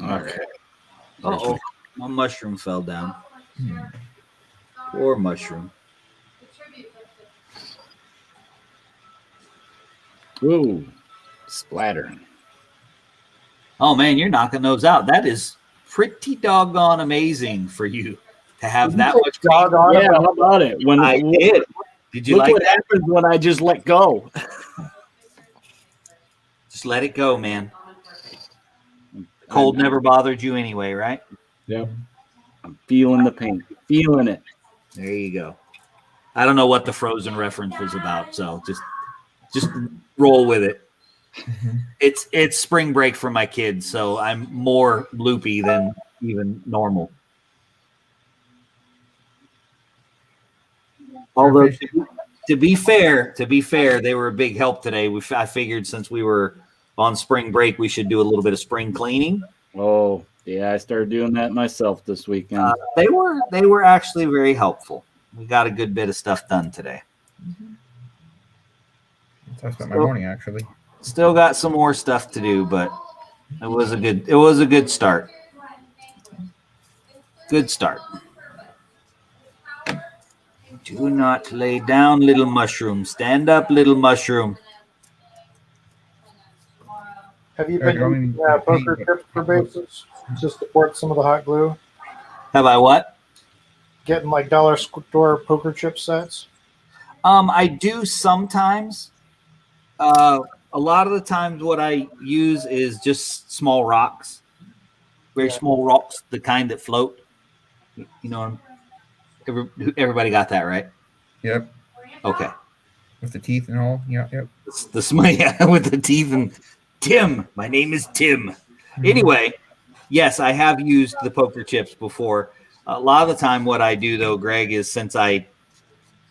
Okay. Uh-oh. My mushroom fell down. Poor mushroom. Whoa. Splattering. Oh, man, you're knocking those out. That is pretty doggone amazing for you to have that much. Yeah, how about it? When I did. Did you look like what that? happens when I just let go? Just let it go, man. Cold never bothered you anyway, right? Yep. I'm feeling the pain. Feeling it. There you go. I don't know what the Frozen reference was about, so just roll with it. It's spring break for my kids, so I'm more loopy than even normal. Although to be fair, they were a big help today. I figured since we were on spring break, we should do a little bit of spring cleaning. Oh, yeah, I started doing that myself this weekend. They were actually very helpful. we got a good bit of stuff done today. That's how I spent my morning, actually. Still got some more stuff to do, but it was a good start. Good start. Do not lay down, little mushroom. Stand up, little mushroom. Have you Eric, been I don't using mean poker paint, chips for but bases to support some of the hot glue? Have I what? Getting like dollar store poker chip sets? I do sometimes. A lot of the times what I use is just small rocks. Very small rocks, the kind that float. You know, everybody got that, right? Yep. Okay. With the teeth and all. Yeah, yep. The smell, yeah, with the teeth and Tim. My name is Tim. Anyway, yes, I have used the poker chips before. A lot of the time, what I do though, Greg, is since I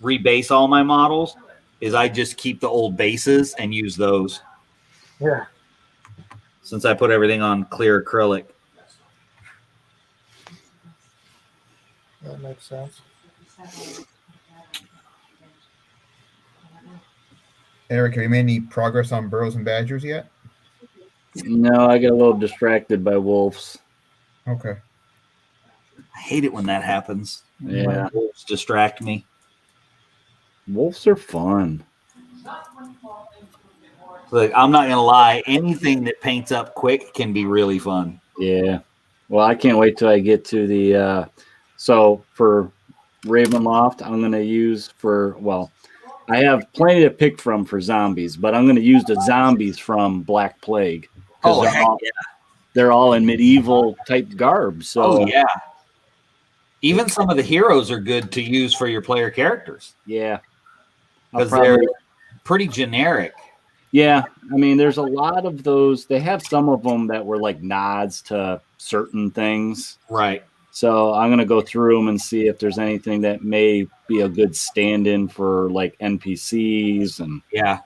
rebase all my models, is I just keep the old bases and use those. Yeah. Since I put everything on clear acrylic. That makes sense. Eric, have you made any progress on burrows and badgers yet? No, I got a little distracted by wolves. Okay. I hate it when that happens. Yeah. Wolves distract me. Wolves are fun. Look, I'm not gonna lie. Anything that paints up quick can be really fun. Yeah. Well, I can't wait till I get to the so for Ravenloft, I'm gonna use I have plenty to pick from for zombies, but I'm gonna use the zombies from Black Plague. Oh, they're heck all, yeah. They're all in medieval type garb. So yeah. Even some of the heroes are good to use for your player characters. Yeah. Because they're pretty generic. Yeah, I mean, there's a lot of those. They have some of them that were like nods to certain things. Right. So I'm going to go through them and see if there's anything that may be a good stand-in for like NPCs and yeah.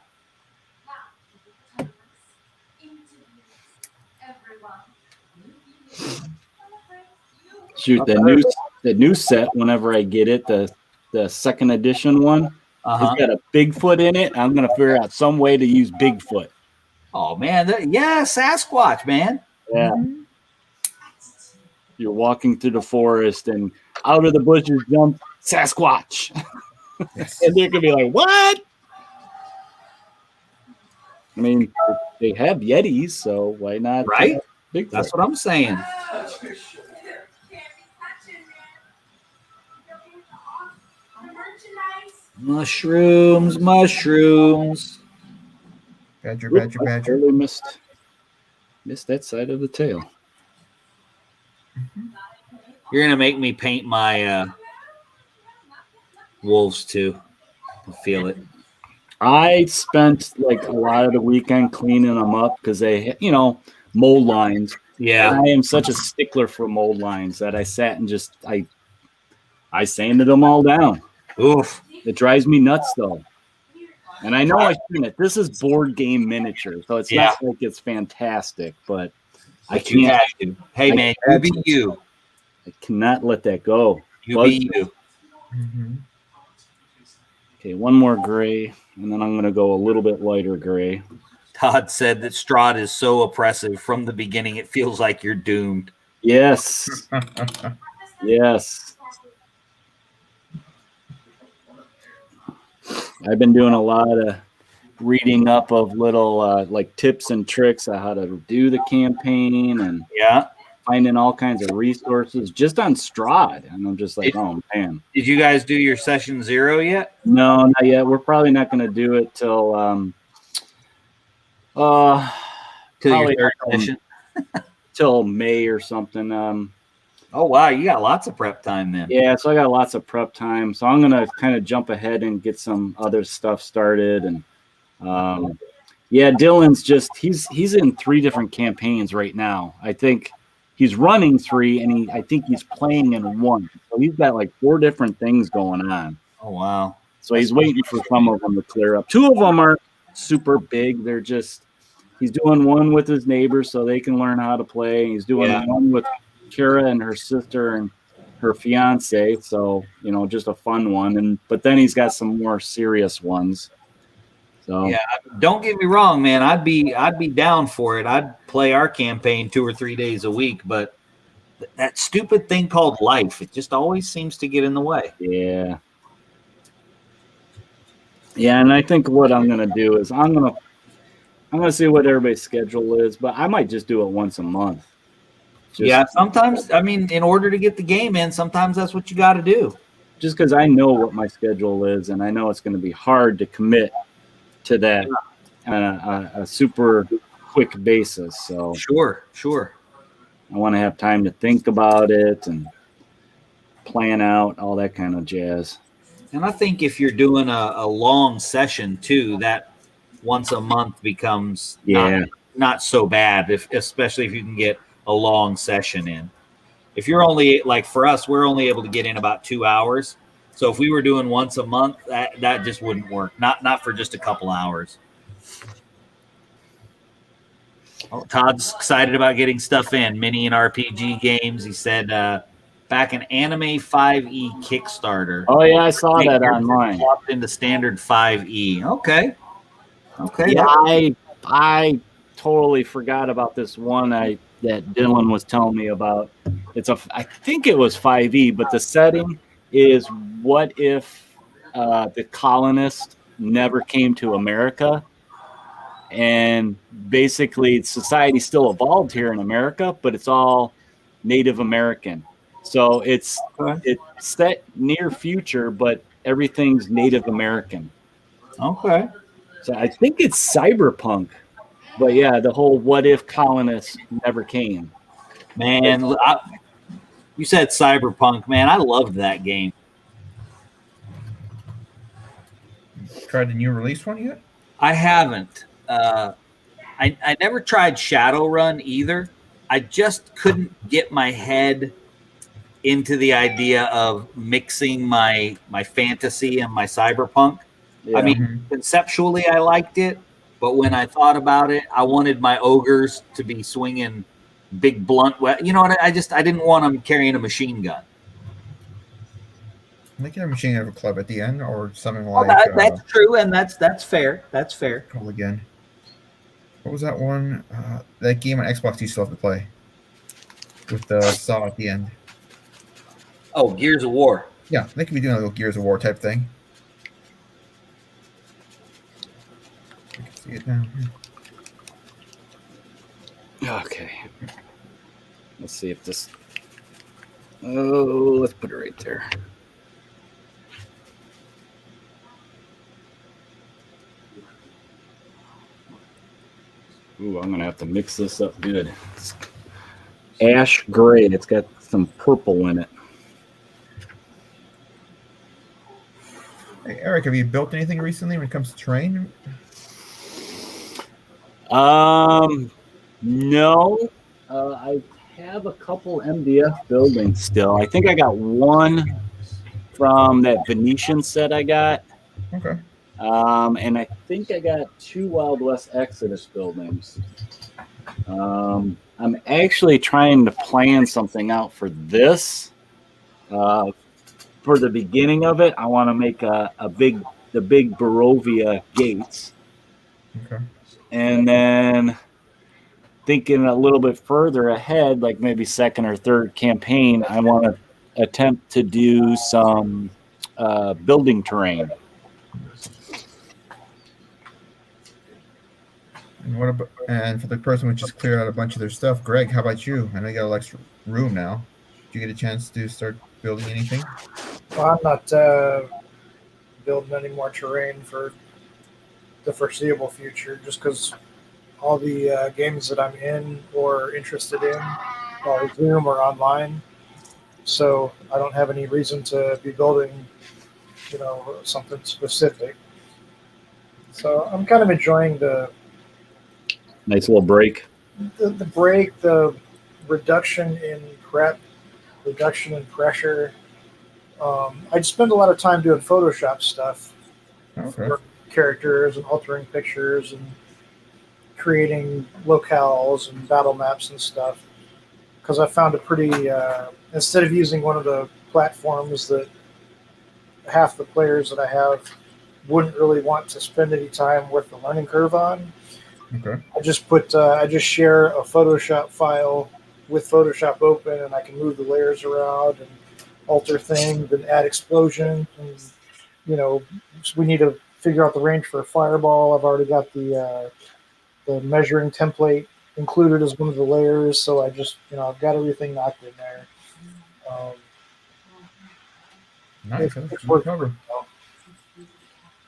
Shoot, the new set. Whenever I get it, the second edition one, it's got a Bigfoot in it. I'm going to figure out some way to use Bigfoot. Oh man, Sasquatch, man. Yeah. You're walking through the forest and out of the bushes jumps Sasquatch. And they're going to be like, what? I mean, they have Yetis, so why not? Right? Bigfoot? That's what I'm saying. Mushrooms. Badger. Totally missed that side of the tail. You're gonna make me paint my wolves too. I feel it. I spent like a lot of the weekend cleaning them up because they, mold lines. Yeah. And I am such a stickler for mold lines that I sat and just I sanded them all down. Oof. It drives me nuts though. And I know I shouldn't. This is board game miniature, so it's not like it's fantastic, but I can't. Hey man, you be you. I cannot let that go. You be you. Mm-hmm. Okay, one more gray, and then I'm going to go a little bit lighter gray. Todd said that Strahd is so oppressive from the beginning. It feels like you're doomed. Yes. Yes. I've been doing a lot of reading up of little like tips and tricks on how to do the campaign and finding all kinds of resources just on Strahd. And I'm just like, oh man. Did you guys do your session 0 yet? No, not yet. We're probably not going to do it till your third session. Till May or something. Oh wow, you got lots of prep time then. Yeah, so I got lots of prep time. So I'm gonna kind of jump ahead and get some other stuff started. And Dylan's just he's in 3 different campaigns right now. I think he's running 3, and I think he's playing in 1. So he's got like 4 different things going on. Oh wow! So he's waiting for some of them to clear up. 2 of them aren't super big. They're just he's doing one with his neighbors so they can learn how to play. He's doing one with Kira and her sister, and her fiance. So, just a fun one. But then he's got some more serious ones. So Yeah, don't get me wrong, man. I'd be down for it. I'd play our campaign 2 or 3 days a week, but that stupid thing called life, it just always seems to get in the way. yeah. Yeah, and I think what I'm gonna do is I'm gonna see what everybody's schedule is, but I might just do it once a month. Yeah, sometimes, I mean, in order to get the game in, sometimes that's what you got to do. Just because I know what my schedule is, and I know it's going to be hard to commit to that on a super quick basis. So Sure. I want to have time to think about it and plan out all that kind of jazz. And I think if you're doing a long session too, that once a month becomes not so bad, especially if you can get a long session in. If you're only, like for us, we're only able to get in about 2 hours. So if we were doing once a month, that just wouldn't work. Not for just a couple hours. Oh, Todd's excited about getting stuff in, mini and RPG games. He said back in Anime 5e Kickstarter. Oh yeah, I saw that online. Swapped into standard 5e. Okay. Yeah, I totally forgot about this one that Dylan was telling me about. I think it was 5e, but the setting is what if the colonists never came to America, and basically society still evolved here in America, but it's all Native American. So it's set near future, but everything's Native American. Okay. So I think it's cyberpunk, but yeah, the whole what if colonists never came. Man, you said cyberpunk, man. I loved that game. Tried the new release one yet? I haven't. I never tried Shadowrun either. I just couldn't get my head into the idea of mixing my fantasy and my cyberpunk. Yeah. I mean, conceptually, I liked it, but when I thought about it, I wanted my ogres to be swinging big blunt. You know what? I didn't want them carrying a machine gun. Make it a machine gun club at the end, or something like. That's true, and that's fair. That's fair. Call again. What was that one? That game on Xbox you still have to play with the saw at the end. Oh, Gears of War. Yeah, they could be doing a little Gears of War type thing. I can see it now. Okay. Let's see if this. Oh, let's put it right there. Ooh, I'm gonna have to mix this up good. It's ash gray. It's got some purple in it. Hey, Eric, have you built anything recently when it comes to terrain? No. I have a couple MDF buildings still. I think I got one from that Venetian set I got. Okay. And I think I got 2 Wild West Exodus buildings. I'm actually trying to plan something out for this. For the beginning of it, I want to make the big Barovia gates. Okay. And then thinking a little bit further ahead, like maybe second or third campaign, I want to attempt to do some building terrain. And for the person who just cleared out a bunch of their stuff, Greg, how about you? I know you got a little extra room now. Did you get a chance to start building anything? Well, I'm not building any more terrain for the foreseeable future, just because all the games that I'm in or interested in are Zoom or online. So I don't have any reason to be building, something specific. So I'm kind of enjoying the nice little break. The break, the reduction in prep, reduction in pressure. I spend a lot of time doing Photoshop stuff for characters and altering pictures and creating locales and battle maps and stuff. because I found a pretty instead of using one of the platforms that half the players that I have wouldn't really want to spend any time with the learning curve on. Okay. I just share a Photoshop file with Photoshop open, and I can move the layers around and alter things and add explosions. And we need to figure out the range for a fireball. I've already got the measuring template included as one of the layers, so I just I've got everything knocked in there. Nice. It's Good working, cover.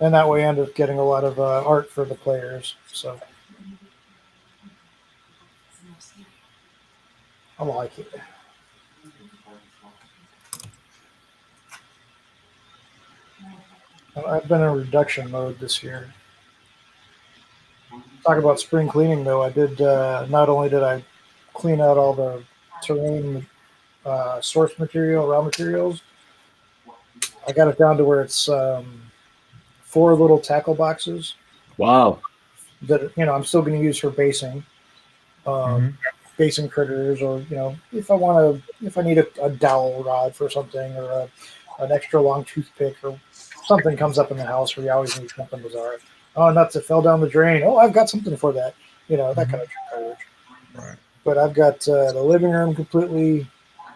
and that way I end up getting a lot of art for the players. So I like it. I've been in reduction mode this year. Talk about spring cleaning, though. I did not only did I clean out all the terrain source material, raw materials, I got it down to where it's 4 little tackle boxes Wow. that I'm still going to use for basing, basing critters, or if I need a dowel rod for something, or an extra long toothpick, or something comes up in the house where you always need something bizarre. Oh, nuts! It fell down the drain. Oh, I've got something for that. That kind of coverage. Right. But I've got the living room completely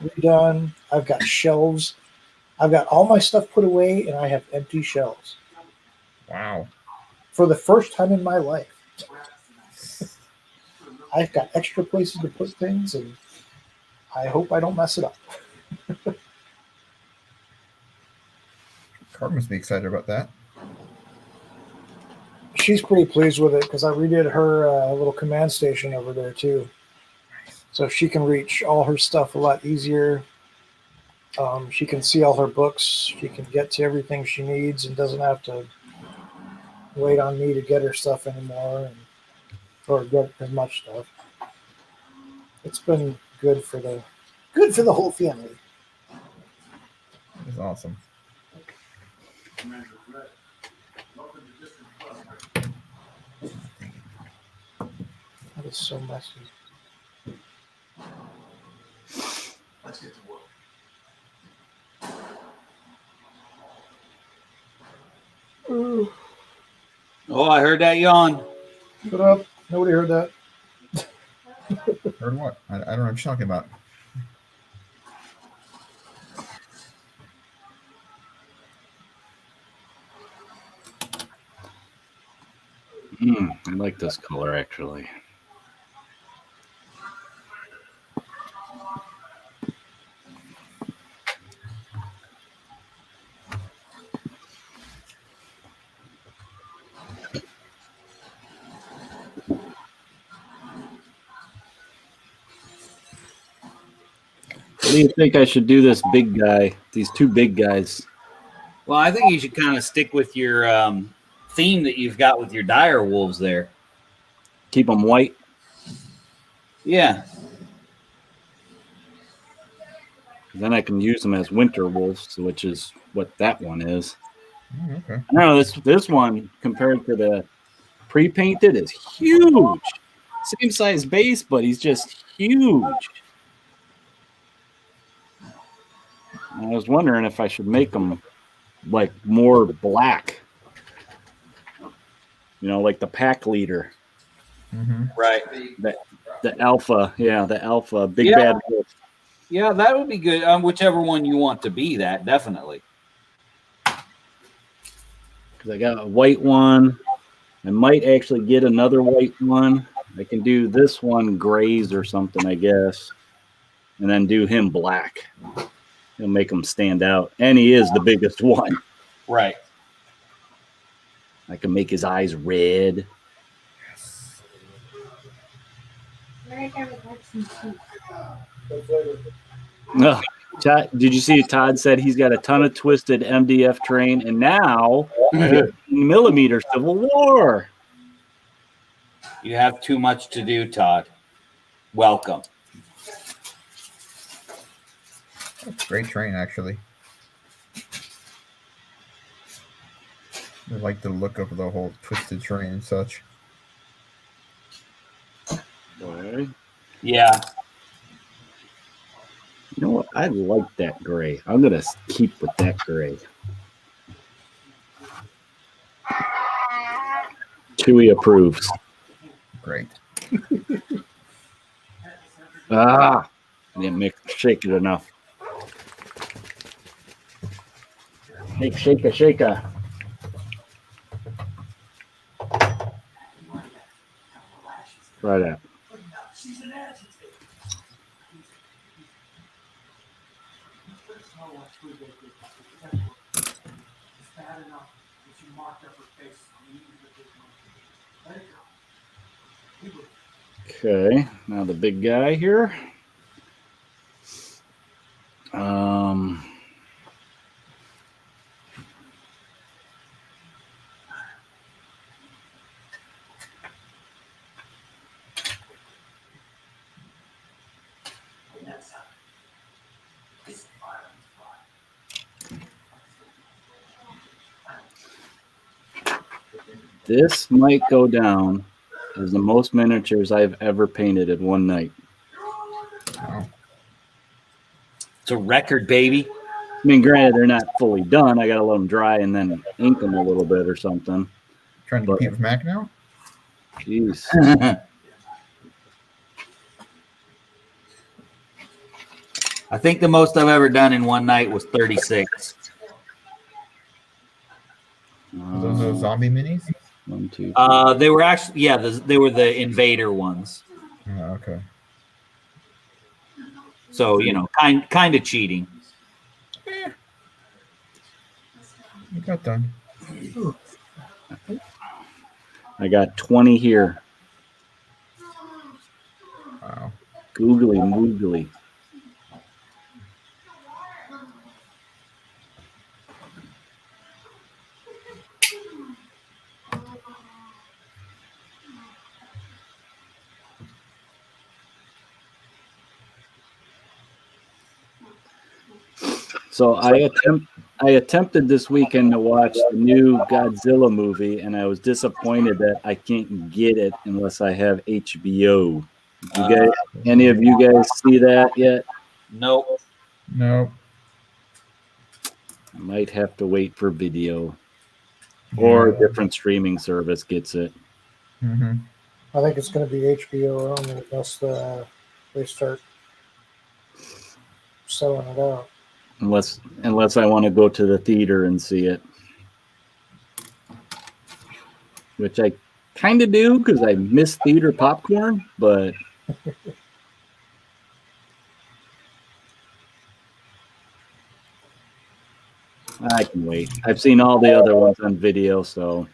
redone. I've got shelves. I've got all my stuff put away, and I have empty shelves Wow. for the first time in my life. I've got extra places to put things, and I hope I don't mess it up. Carmen must be excited about that. She's pretty pleased with it because I redid her little command station over there too, so she can reach all her stuff a lot easier. She can see all her books. She can get to everything she needs and doesn't have to wait on me to get her stuff anymore, or get as much stuff. It's been good for the whole family. That's awesome. That is so messy. Let's get to work. Oh, I heard that yawn. Shut up. Nobody heard that. Heard what? I don't know what you're talking about. I like this color actually. What do you think I should do this big guy? These 2 big guys. Well, I think you should kind of stick with your theme that you've got with your dire wolves there. Keep them white. Yeah. Then I can use them as winter wolves, which is what that one is. Okay. I don't know, this one compared to the pre-painted is huge. Same size base, but he's just huge. I was wondering if I should make them like more black. Like the pack leader. Right. The alpha, the alpha, big bad wolf. Yeah, that would be good. Whichever one you want to be, that definitely. Because I got a white one. I might actually get another white one. I can do this one grays or something, I guess, and then do him black. It'll make him stand out. And he is the biggest one. Right. I can make his eyes red. No. Did you see Todd said he's got a ton of twisted MDF terrain and now 15mm Civil War? You have too much to do, Todd. Welcome. That's a great train, actually. I like the look of the whole twisted train and such. Okay. Yeah. I like that gray. I'm gonna keep with that gray. Chewy approves. Great. Ah, I didn't shake it enough. Shake. Try that. She's an agitator. It's bad enough that you marked up her face on the eve of the Let it go. Okay, now the big guy here. This might go down as the most miniatures I've ever painted in one night. Wow. It's a record, baby. I mean, granted, they're not fully done. I got to let them dry and then ink them a little bit or something. Trying to compete with Mac now? Jeez. I think the most I've ever done in one night was 36. Are those zombie minis? 1, 2, 3. They were actually, they were the Invader ones. Oh, okay. So, kind of cheating. You got done. I got 20 here. Wow. Googly moogly. So I attempted this weekend to watch the new Godzilla movie, and I was disappointed that I can't get it unless I have HBO. You guys, any of you guys see that yet? Nope. No. I might have to wait for video, or a different streaming service gets it. Mm-hmm. I think it's going to be HBO only unless they start selling it out. Unless I want to go to the theater and see it, which I kind of do because I miss theater popcorn, but I can wait. I've seen all the other ones on video, so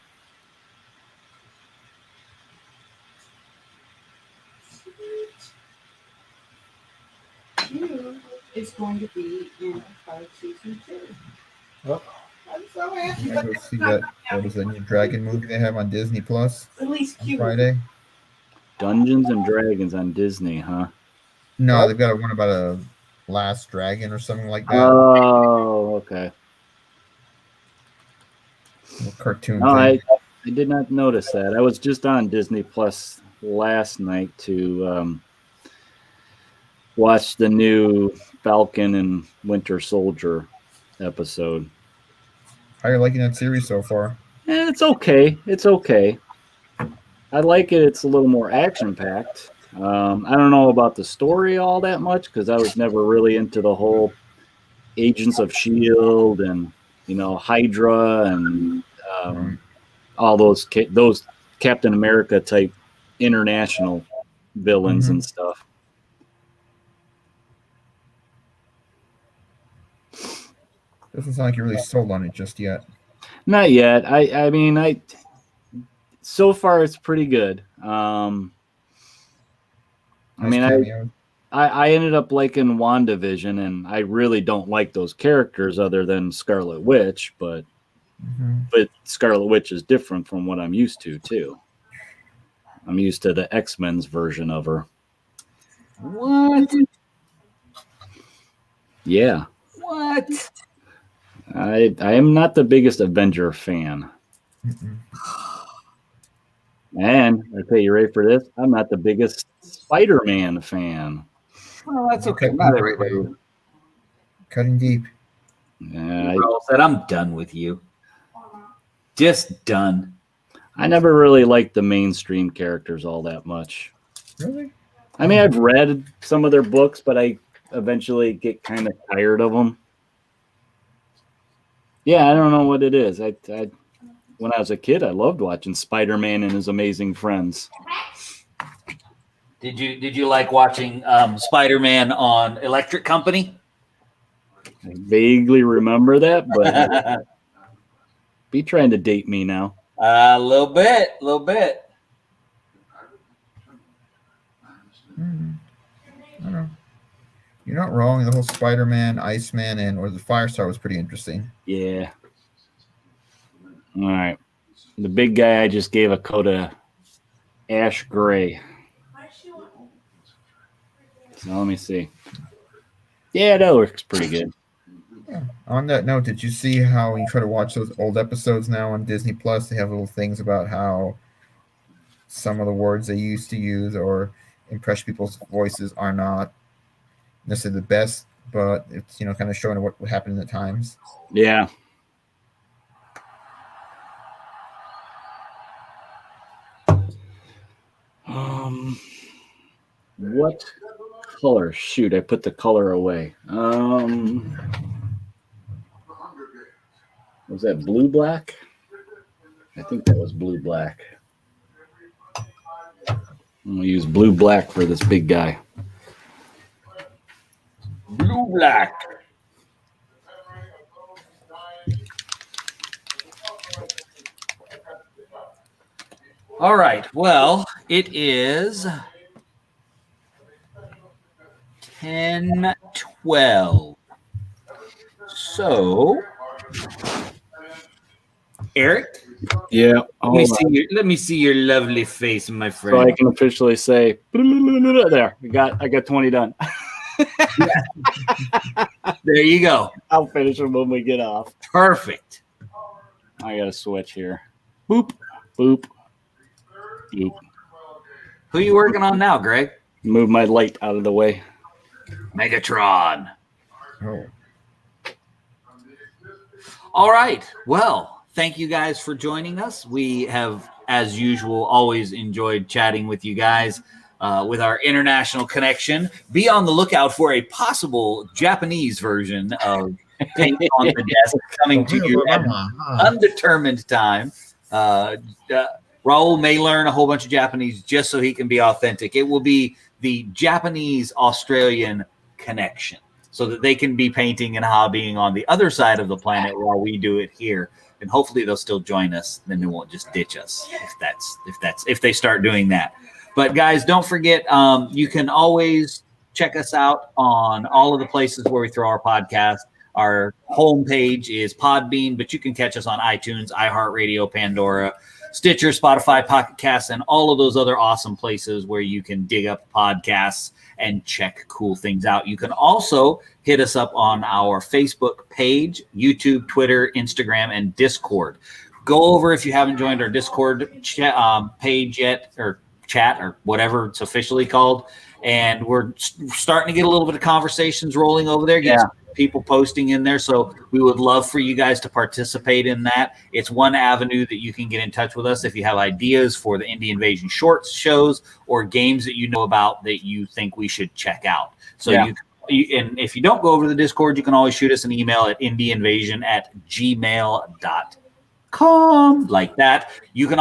It's going to be in season 2. Oh. I'm so happy. I go see that. What is that new Dragon movie they have on Disney Plus At least on cute. Friday? Dungeons and Dragons on Disney, huh? No, they've got one about a last dragon or something like that. Oh, okay. A cartoon No, thing. I did not notice that. I was just on Disney Plus last night to watch the new Falcon and Winter Soldier episode. How are you liking that series so far? It's okay. It's okay. I like it. It's a little more action packed. I don't know about the story all that much because I was never really into the whole Agents of S.H.I.E.L.D. and Hydra and all those Captain America type international villains and stuff. Doesn't sound like you're really sold on it just yet. Not yet. I mean, so far it's pretty good. I ended up liking WandaVision, and I really don't like those characters other than Scarlet Witch, but Scarlet Witch is different from what I'm used to too. I'm used to the X-Men's version of her. What? Yeah. What? I am not the biggest Avenger fan. And okay, you ready for this? I'm not the biggest Spider-Man fan. Well, that's okay. Not everybody. Cutting deep. Earl said, I'm done with you. Just done. I never really liked the mainstream characters all that much. Really? I mean, I've read some of their books, but I eventually get kind of tired of them. Yeah, I don't know what it is. I when I was a kid, I loved watching Spider-Man and his amazing friends. Did you like watching Spider-Man on Electric Company? I vaguely remember that, but be trying to date me now. A little bit. I don't know. You're not wrong. The whole Spider-Man, Iceman, or the Firestar was pretty interesting. Yeah. All right. The big guy I just gave a coat of ash gray. So let me see. Yeah, that looks pretty good. Yeah. On that note, did you see how when you try to watch those old episodes now on Disney Plus, they have little things about how some of the words they used to use or impress people's voices are not necessarily the best, but it's kind of showing what happened in the times. Yeah. What color? Shoot, I put the color away. Was that blue black? I think that was blue black. I'm gonna use blue black for this big guy. Blue black. All right. Well, it is 10:12. So, Eric, Yeah. let me see your lovely face, my So friend. I can officially say there. I got 20 done. There you go. I'll finish them when we get off. Perfect. I got to switch here. Boop, boop, boop. Who are you working on now, Greg? Move my light out of the way. Megatron. Oh. All right. Well, thank you guys for joining us. We have, as usual, always enjoyed chatting with you guys with our international connection. Be on the lookout for a possible Japanese version of Paint on the Desk coming to you at an undetermined time. Raul may learn a whole bunch of Japanese just so he can be authentic. It will be the Japanese-Australian connection so that they can be painting and hobbying on the other side of the planet while we do it here. And hopefully they'll still join us. Then they won't just ditch us if they start doing that. But guys, don't forget, you can always check us out on all of the places where we throw our podcast. Our homepage is Podbean, but you can catch us on iTunes, iHeartRadio, Pandora, Stitcher, Spotify, Pocket Casts, and all of those other awesome places where you can dig up podcasts and check cool things out. You can also hit us up on our Facebook page, YouTube, Twitter, Instagram, and Discord. Go over if you haven't joined our Discord page yet, or chat, or whatever it's officially called. And we're starting to get a little bit of conversations rolling over there. Get people posting in there. So we would love for you guys to participate in that. It's one avenue that you can get in touch with us if you have ideas for the Indie Invasion shorts shows or games that you know about that you think we should check out. So and if you don't go over to the Discord, you can always shoot us an email at indieinvasion@gmail.com. Like that. You can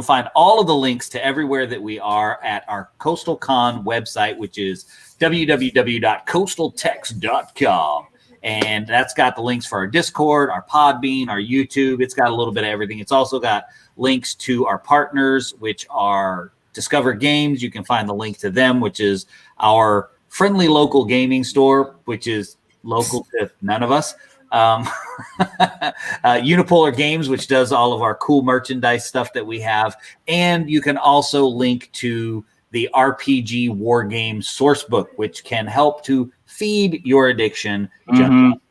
find all of the links to everywhere that we are at our Coastal Con website, which is www.coastaltex.com. And that's got the links for our Discord, our Podbean, our YouTube. It's got a little bit of everything. It's also got links to our partners, which are Discover Games. You can find the link to them, which is our friendly local gaming store, which is local to none of us. Unipolar Games, which does all of our cool merchandise stuff that we have. And you can also link to the RPG War Game Sourcebook, which can help to feed your addiction.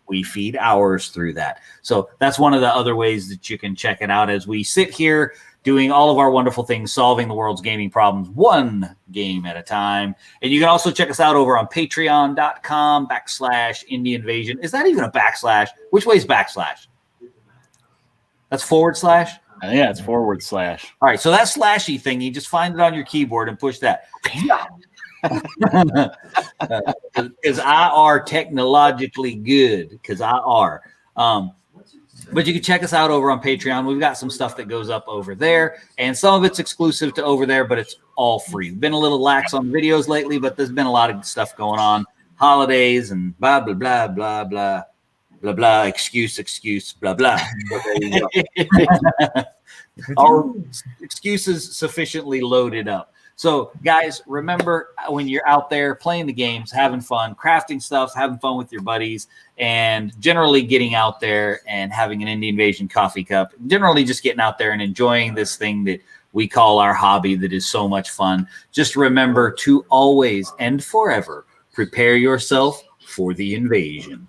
We feed ours through that. So that's one of the other ways that you can check it out as we sit here doing all of our wonderful things, solving the world's gaming problems one game at a time. And you can also check us out over on patreon.com/IndieInvasion. Is that even a backslash? Which way is backslash? That's forward slash? Yeah, it's forward slash. All right, so that slashy thing, you just find it on your keyboard and push that. Because I are technologically good, because I are. But you can check us out over on Patreon. We've got some stuff that goes up over there, and some of it's exclusive to over there, but it's all free. We've been a little lax on videos lately, but there's been a lot of stuff going on. Holidays and blah, blah, blah, blah, blah, blah, blah, excuse, blah, blah. Our excuses sufficiently loaded up. So, guys, remember when you're out there playing the games, having fun, crafting stuff, having fun with your buddies, and generally getting out there and having an Indie Invasion coffee cup, generally just getting out there and enjoying this thing that we call our hobby that is so much fun. Just remember to always and forever prepare yourself for the invasion.